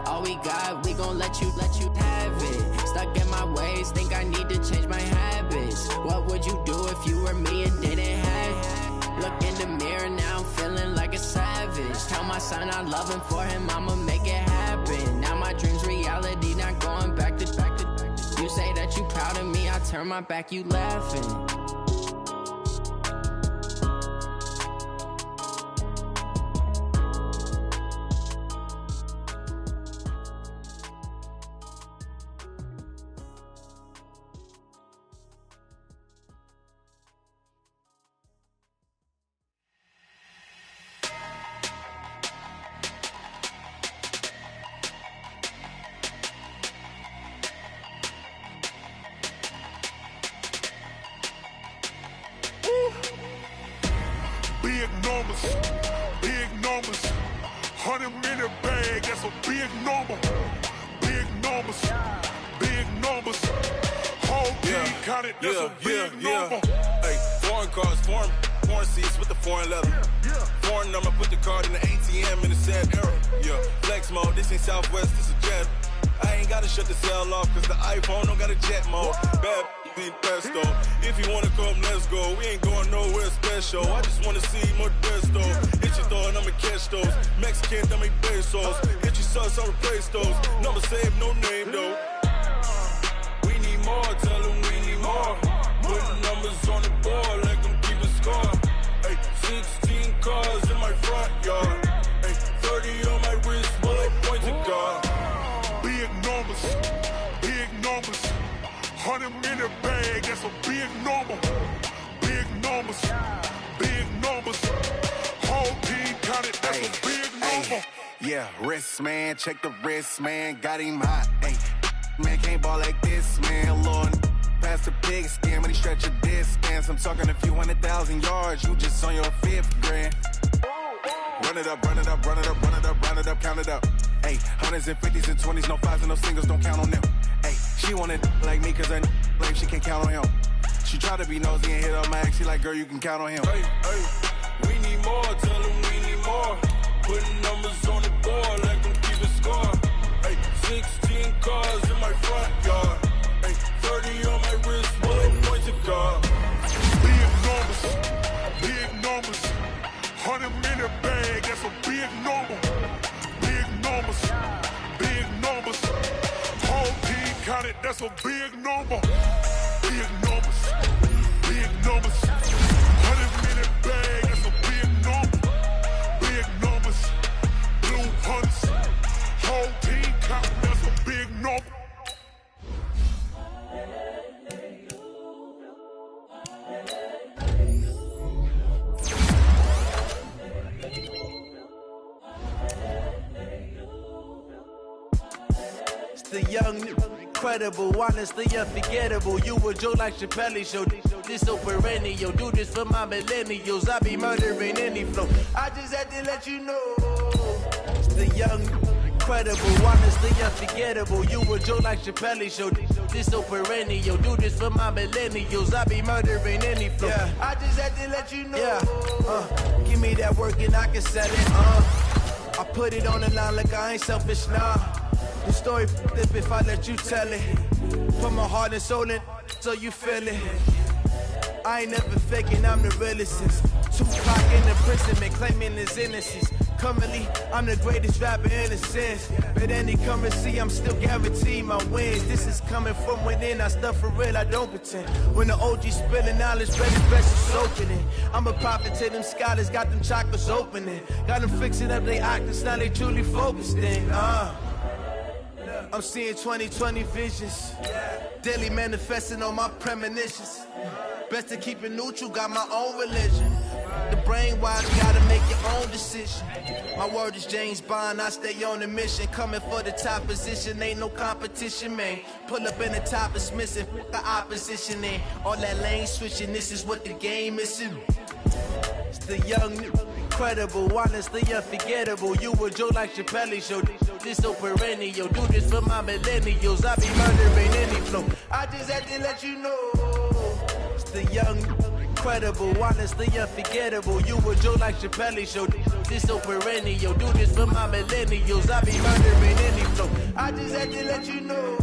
All we got, we gon' let you have it. Stuck in my ways, think I need to change my habits. What would you do if you were me and didn't have it? Look in the mirror, now I'm feeling like a savage. Tell my son I love him, for him I'ma make it happen. Now my dream's reality, not going back to. You say that you proud of me, I turn my back, you laughing. Big numbers, 100-minute bag, that's a big number. Big numbers, whole team counted, that's a big number. Hey, foreign cars, foreign seats with the foreign leather. Foreign number, put the card in the ATM in the sad era. Yeah, flex mode, this ain't Southwest, this is jet. I ain't gotta shut the cell off, cause the iPhone don't got a jet mode. Bad need pesto. If you wanna come, let's go. We ain't going nowhere special. I just wanna see more resto. Hit your thought, I'ma catch those. Mexican, dame pesos. Hit your sus, I'll replace those. Number saved, no name though. We need more, tell them we need more. Putting numbers on the board, let them keep a score. Hey, 16 cars in my front yard. Hey, 30 on my wrist, bullet pointed car. Big numbers, 100-minute bag, that's a big number. Big numbers, whole team counted, that's a big number. Yeah, wrist man, check the wrist man, got him hot. Ay, man can't ball like this, man. Lord, past the pig skin when he stretch a distance. I'm talking a few 100,000 yards, you just on your 5th grand. Run it up, count it up. Ay, hundreds and 50s and 20s, no 5s and no singles, don't count on them. Ay, she wanted like me cause her like she can't count on him. She tried to be nosy and hit up my ex, she like, girl, you can count on him. Hey, we need more, tell them we need more. Putting numbers on the board, let them keep a score. Hey, 16 cars in my front yard. Hey, 30 on my wrist, bullet pointed car. Big numbers, 100-minute bag, that's a big number. Big numbers, whole team counted, that's a big number. Big numbers, 100-minute bag, that's a big number. Big numbers, blue hunts, whole team counted, that's a big number. The young, incredible, honestly unforgettable. You a joke like Chappelle Show. This so perennial. Do this for my millennials. I be murdering any flow. I just had to let you know. The young, incredible, honestly unforgettable. You a joke like Chappelle Show. This so perennial. Do this for my millennials. I be murdering any flow. Yeah. I just had to let you know. Yeah. Give me that work and I can sell it. I put it on the line like I ain't selfish, nah. The story flip if I let you tell it. Put my heart and soul in so you feel it. I ain't never faking, I'm the realest. Tupac in imprisonment, claiming his innocence. Currently, I'm the greatest rapper in a sense. But any currency, I'm still guaranteed my wins. This is coming from within, I stuff for real, I don't pretend. When the OG spilling knowledge, better best is soaking it. I'm a prophet to them scholars, got them chakras opening. Got them fixing up they octaves, now they truly focused in. I'm seeing 2020 visions. Daily manifesting on my premonitions. Best to keep it neutral, got my own religion. The brainwash, gotta make your own decision. My word is James Bond, I stay on a mission. Coming for the top position, ain't no competition, man. Pull up in the top is missing, fuck the opposition in. All that lane switching, this is what the game is. It's the young, incredible, honestly unforgettable. You a joke like Chappelle Show. This so perennial. Do this for my millennials. I be murdering any flow. I just had to let you know. It's the young, incredible, honestly unforgettable. You a joke like Chappelle Show. This so perennial. Do this for my millennials. I be murdering any flow. I just had to let you know.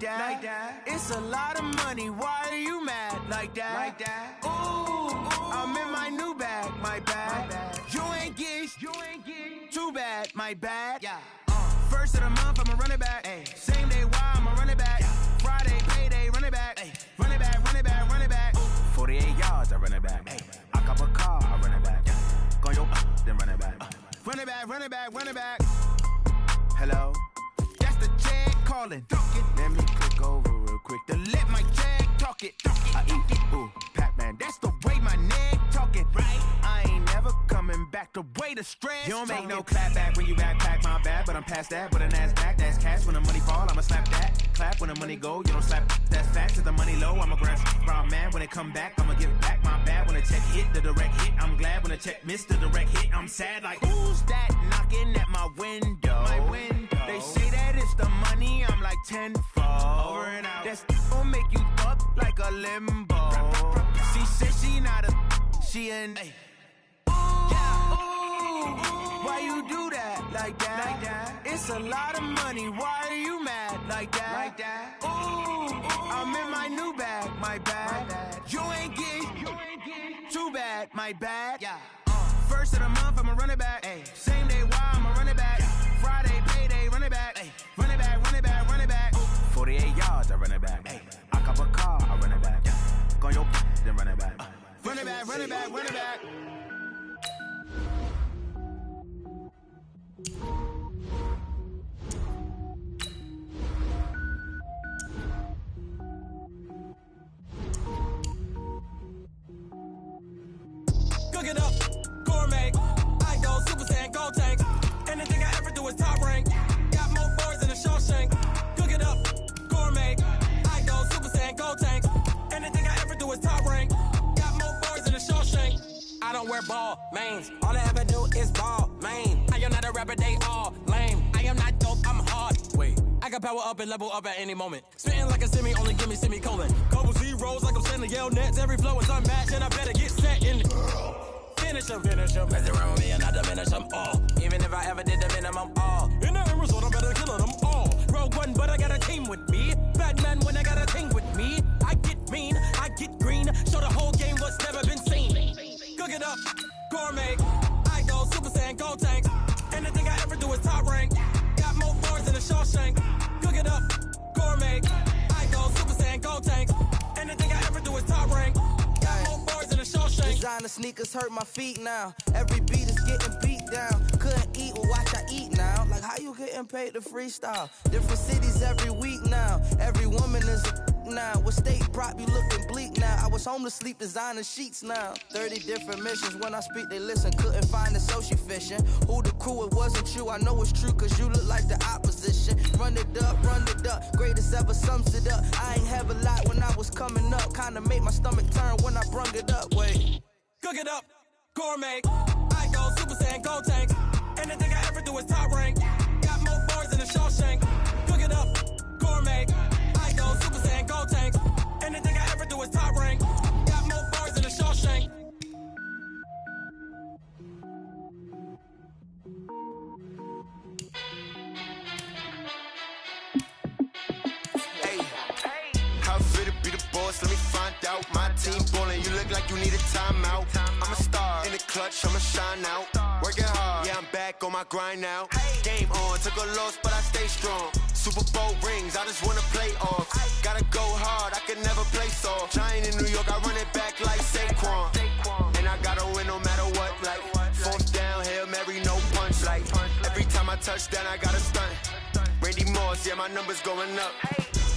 that. It's a lot of money, why are you mad like that? Ooh, I'm in my new bag, my bad. You ain't get too bad, my bad. First of the month, I'ma run it back. Same day, why I'ma run it back. Friday, payday, run it back. Run it back, run it back, run it back. 48 yards, I run it back. I cop a car, I run it back. Go yo, then run it back. Run it back, run it back, run it back. Hello? That's the jag calling. Let me click over real quick to let my jag talk it. I eat it, ooh, Pac-Man. That's the way my neck talking. Right? I ain't never coming back the way the stress. You don't make no clap back when you backpack, my bad. But I'm past that with an ass back. That's cash when the money fall, I'ma slap that. Clap when the money go, you don't slap. That's facts. If the money low, I'ma grab from man. When it come back, I'ma give back my bad. When the check hit, the direct hit. I'm glad when the check missed the direct hit. I'm sad like, who's that knocking at my window? My window. They say that it's the money, I'm like tenfold. Over and out. That's gon' make you up like a limbo. She said she not a, she an. Why you do that like that? It's a lot of money, why are you mad like that? Ooh, I'm in my new bag, my bad. You ain't get too bad, my bad. First of the month, I'ma run it back. Same day, why I'ma run it back. Friday, payday, run it back. Run it back, run it back, run it back. 48 yards, I run it back. I cop a car, I run it back. Go yo, then run it back. Run it back, run it back, run it back. Cook it up, gourmet. I go Super Saiyan, gold tank. Anything I ever do is top rank. Got more boards than a Shawshank. Cook it up, gourmet. I go Super Saiyan, gold tank. Anything I ever do is top rank. Got more boards than a Shawshank. I don't wear ball mains. All I ever do is ball main. I am not a rapper, they all lame. I am not dope, I'm hard. Wait, I can power up and level up at any moment. Spitting like a semi, only give me semicolon. Couple zeros like I'm sending yell nets. Every flow is unmatched and I better get set in. Finish them. Mess around with me and I diminish them all. Even if I ever did the minimum all. In the end result, I'm better killing them all. Rogue One, but I got a team with me. Batman when I got a team with me. I get mean, I get green. Show the whole game what's never been seen. Cook it up, gourmet. I go Super Saiyan, gold tank. Anything I ever do is top rank. Got more boards than a Shawshank. Cook it up, gourmet. I go Super Saiyan, gold tank. Anything I ever do is top rank. Got more boards than a Shawshank. Designer sneakers hurt my feet now. Every beat is getting beat down. Couldn't eat, well watch I eat now. Like how you getting paid to freestyle? Different cities every week now. Every woman is a now. What state prop you looking bleak now? I was home to sleep designer sheets now. 30 different missions. When I speak they listen. Couldn't find it so she fishing. Who the crew, it wasn't you. I know it's true cause you look like the opposition. Run it up. Greatest ever sums it up. I ain't have a lot when I was coming up. Kinda made my stomach turn when I brung it up. Wait. Cook it up, gourmet. I go Super Saiyan, gold tank. Anything I ever do is top rank. Got more boards than a Shawshank. Cook it up, gourmet. I go Super Saiyan, gold tank. Anything I ever do is top rank. Got more boards than a Shawshank. Let me find out. My team ballin', you look like you need a timeout. I'm a star in the clutch, I'ma shine out. Working hard, yeah, I'm back on my grind now. Game on, took a loss, but I stay strong. Super Bowl rings, I just wanna play off. Gotta go hard, I can never play soft. Giant in New York, I run it back like Saquon. And I gotta win no matter what, like fourth down, Hail Mary, no punch. Like every time I touch down, I gotta stunt. Randy Moss, yeah, my numbers going up.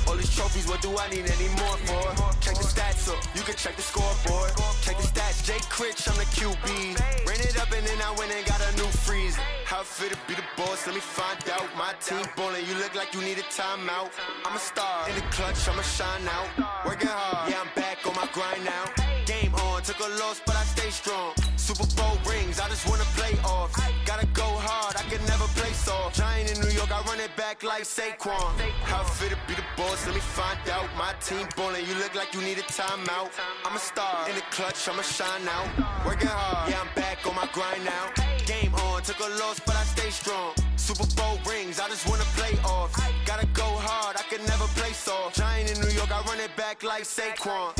All these trophies, what do I need any more for? Check the stats up, you can check the scoreboard. Check the stats, Jake Critch, I'm the QB. Ran it up and then I went and got a new freeze. How it fit to be the boss, let me find out. My team ballin', you look like you need a timeout. I'm a star in the clutch, I'ma shine out. Working hard, yeah, I'm back on my grind now. Game on, took a loss, but I stay strong. Super Bowl rings, I just wanna play off. Gotta go hard, I can never play soft. Giant in New York, I run it back like Saquon. How it fit to be the boss, let me find out. My team ballin', you look like you need a timeout. I'm a star in the clutch, I'ma shine out. Working hard, yeah, I'm back on my grind now. Game on, took a loss, but I stay strong. Super Bowl rings, I just wanna play off. Gotta go hard, I can could never play soft. Giant in New York, I run it back like Saquon.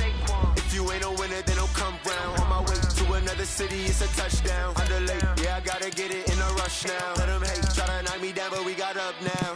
If you ain't a winner, then don't come round. On my way to another city, it's a touchdown. Underlay, yeah, I gotta get it in a rush now. Let them hate, try to knock me down, but we got up now.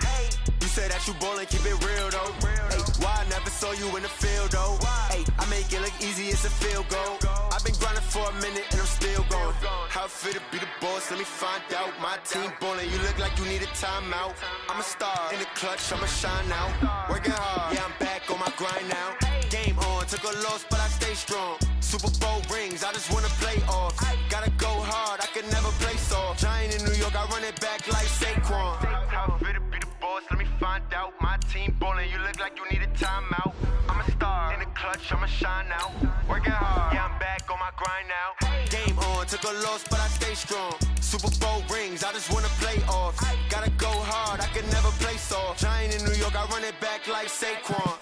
You say that you ballin', keep it real though. Hey, why I never saw you in the field though? Hey, I make it look easy, it's a field goal. I've been grinding for a minute and I'm still going. How it feel to be the boss, let me find out. My team ballin', you look like you need a timeout. I'm a star in the clutch, I'ma shine out. Working hard, yeah, I'm back on my grind now. Game on, took a loss, but I stay strong. Super Bowl rings, I just wanna play off. Gotta go hard, I can never play soft. Giant in New York, I run it back like Saquon. How it feel to be the boss, let me find out. My team ballin', you look like you need a timeout. I'm a star in the clutch, I'ma shine out. Working hard, yeah, I'm back on my grind now. Game on, took a loss, but I stay strong. Super Bowl rings, I just wanna play off. Gotta go hard, I can never play soft. Giant in New York, I run it back like Saquon.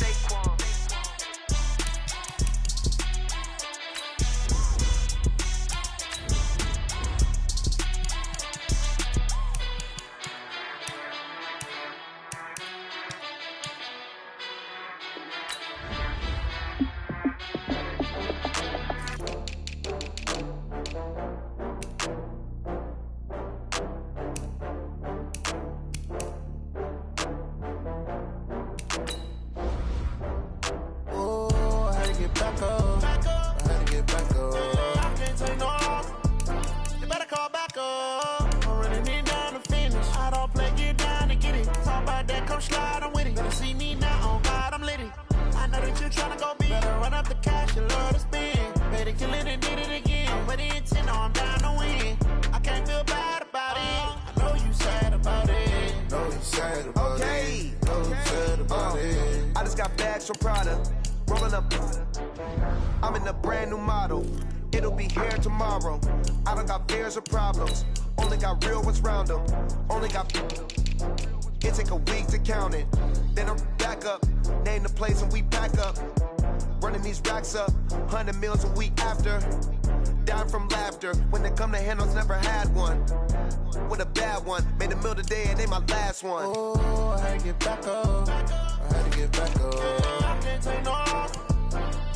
From Prada, rolling up. I'm in a brand new model. It'll be here tomorrow. I don't got fears or problems. Only got real ones round them. Only got. It take a week to count it. Then I'm back up. Name the place and we pack up. Running these racks up. 100 meals a week after. Down from laughter. When they come to handles, never had one. With a bad one. Made a meal today and they my last one. Oh, I had to get back up. I had to get back up. I can't take no off.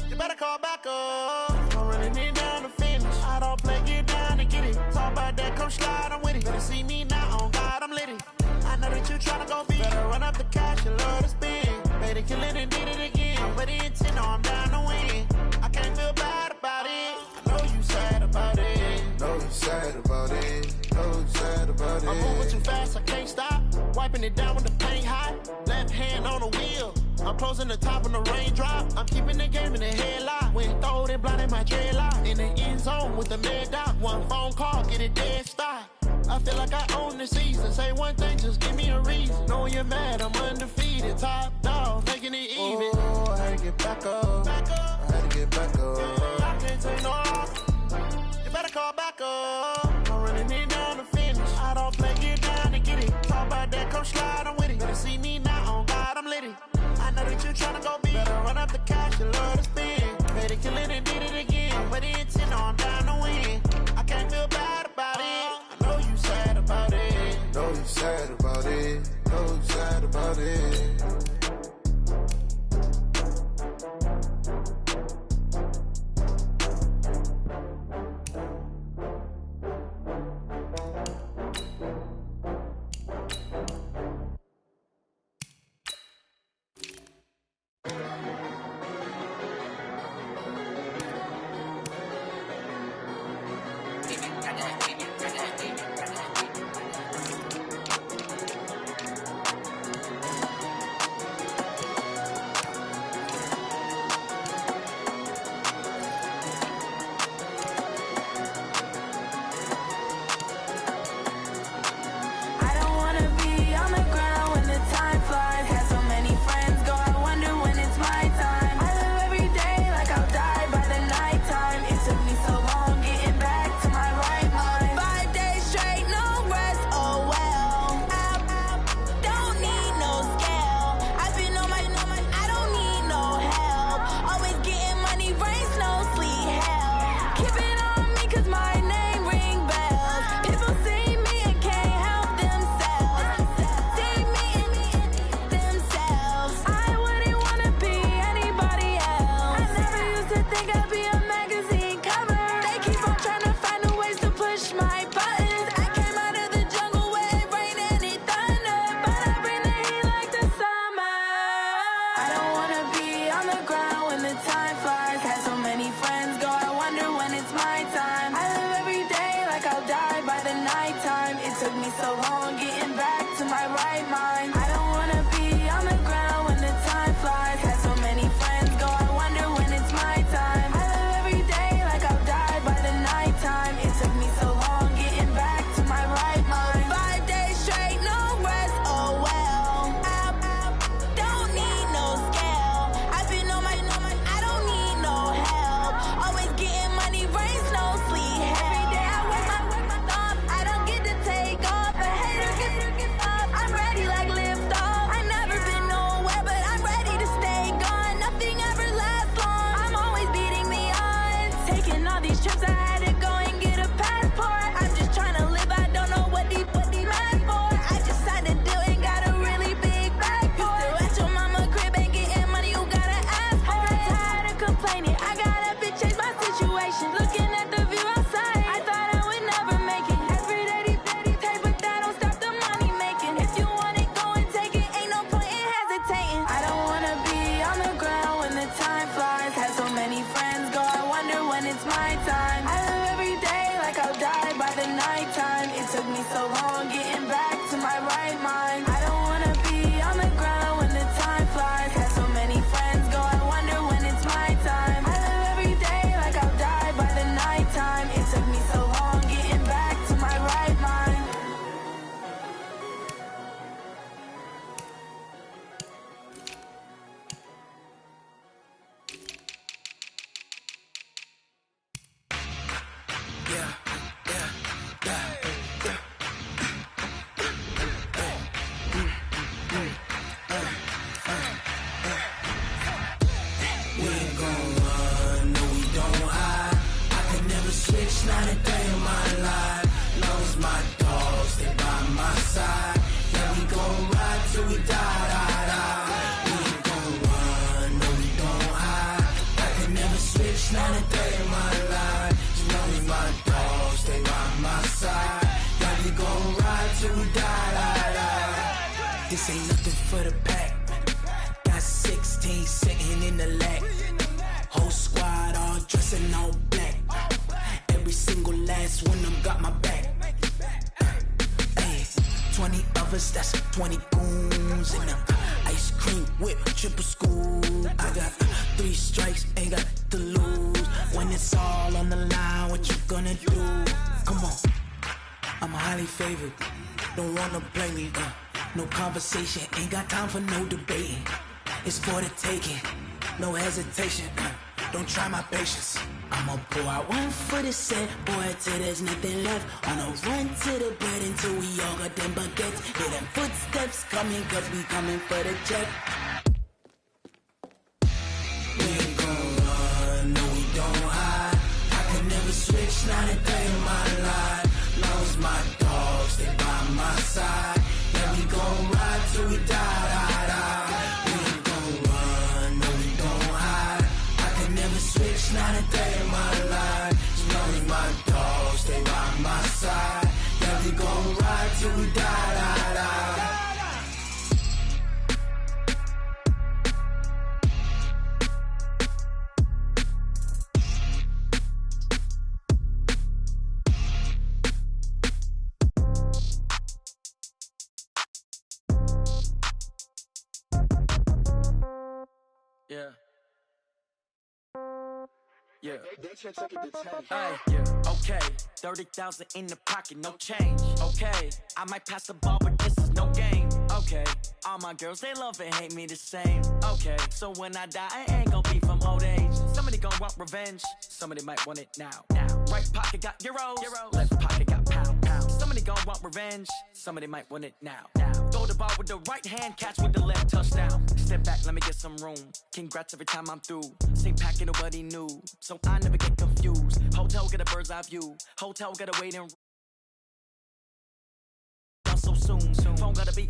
You better call back up. I'm running it down to finish. I don't play, get down and get it. Talk about that, come slide, I'm with it. Better see me now, on God, I'm litty. I know that you tryna go big. Better run up the cash, you love to spend. Better kill it and did it again. But the intent, no, I'm down to win. I can't feel bad about it. I know you sad about it. Know you sad about it. Know you sad about it. I'm moving too fast, I can't stop. Wiping it down with the paint hot. Left hand on the wheel. I'm closing the top when the raindrop. I'm keeping the game in the headlock. When throw it, blinding my dreadlock. In the end zone with the mad dot. One phone call, get it dead stop. I feel like I own the season. Say one thing, just give me a reason. Knowing you're mad, I'm undefeated. Top dog, making it even. Oh, I had to get back up. I had to get back up. I can't take no off. You better call back up. I'm running it down to finish. I don't play, get down and get it. Talk about that, come slide, I'm with it. Better see me now, on God, I'm litty. I know that you tryna go big. Better run up the cash, you love to spend. Better kill it and did it again. But the intent, no, I'm down to win. I can't feel bad about it. I know you sad about it. Know you sad about it. Know you sad about it. We ain't gon' run, no we don't hide. I could never switch, not a day in my life. Long as my dogs stay by my side. Yeah, we gon' ride till we die, die, die. We ain't gon' run, no we don't hide. I could never switch, not a day in my life. As long as my dogs stay by my side. Yeah, we gon' ride till we die, die, die. This ain't nothing for the pack. Got 16 sitting in the lag. Whole squad all dressing all black. Every single last one of them got my back. Ay, 20 of us, that's 20 goons in them. Ice cream whip, triple scoop. I got 3 strikes, ain't got to lose. When it's all on the line, what you gonna do? Come on, I'm highly favored. Don't wanna play me, no conversation, ain't got time for no debating. It's for the taking, no hesitation. Don't try my patience. I'ma pour out one for the set, boy, till there's nothing left. On a run to the bread until we all got them baguettes. Hear them footsteps coming, cause we coming for the check. We ain't gon' run, no we don't hide. I could never switch, not a day in my life. Long as my dogs stay by my side. Yeah, we gon' ride till we die, die, die. We ain't gon' run, no we don't hide. I could never switch, not a day in my life. As long as my dogs stay by my side. Yeah, we gon' ride till we die, die, die. Yeah. Yeah. Hey, yeah. Okay. 30,000 in the pocket, no change. Okay. I might pass the ball, but this is no game. Okay. All my girls, they love and hate me the same. Okay. So when I die, I ain't gon' be from old age. Somebody gon' want revenge. Somebody might want it now. Right pocket got euros. Left pocket got pound. Somebody gon' want revenge. Somebody might want it now. Throw the ball with the right hand, catch with the left, touchdown. Step back, let me get some room. Congrats every time I'm through. Same packet, nobody knew. So I never get confused. Hotel get a bird's eye view. Hotel get a waiting room. So soon. Phone gotta be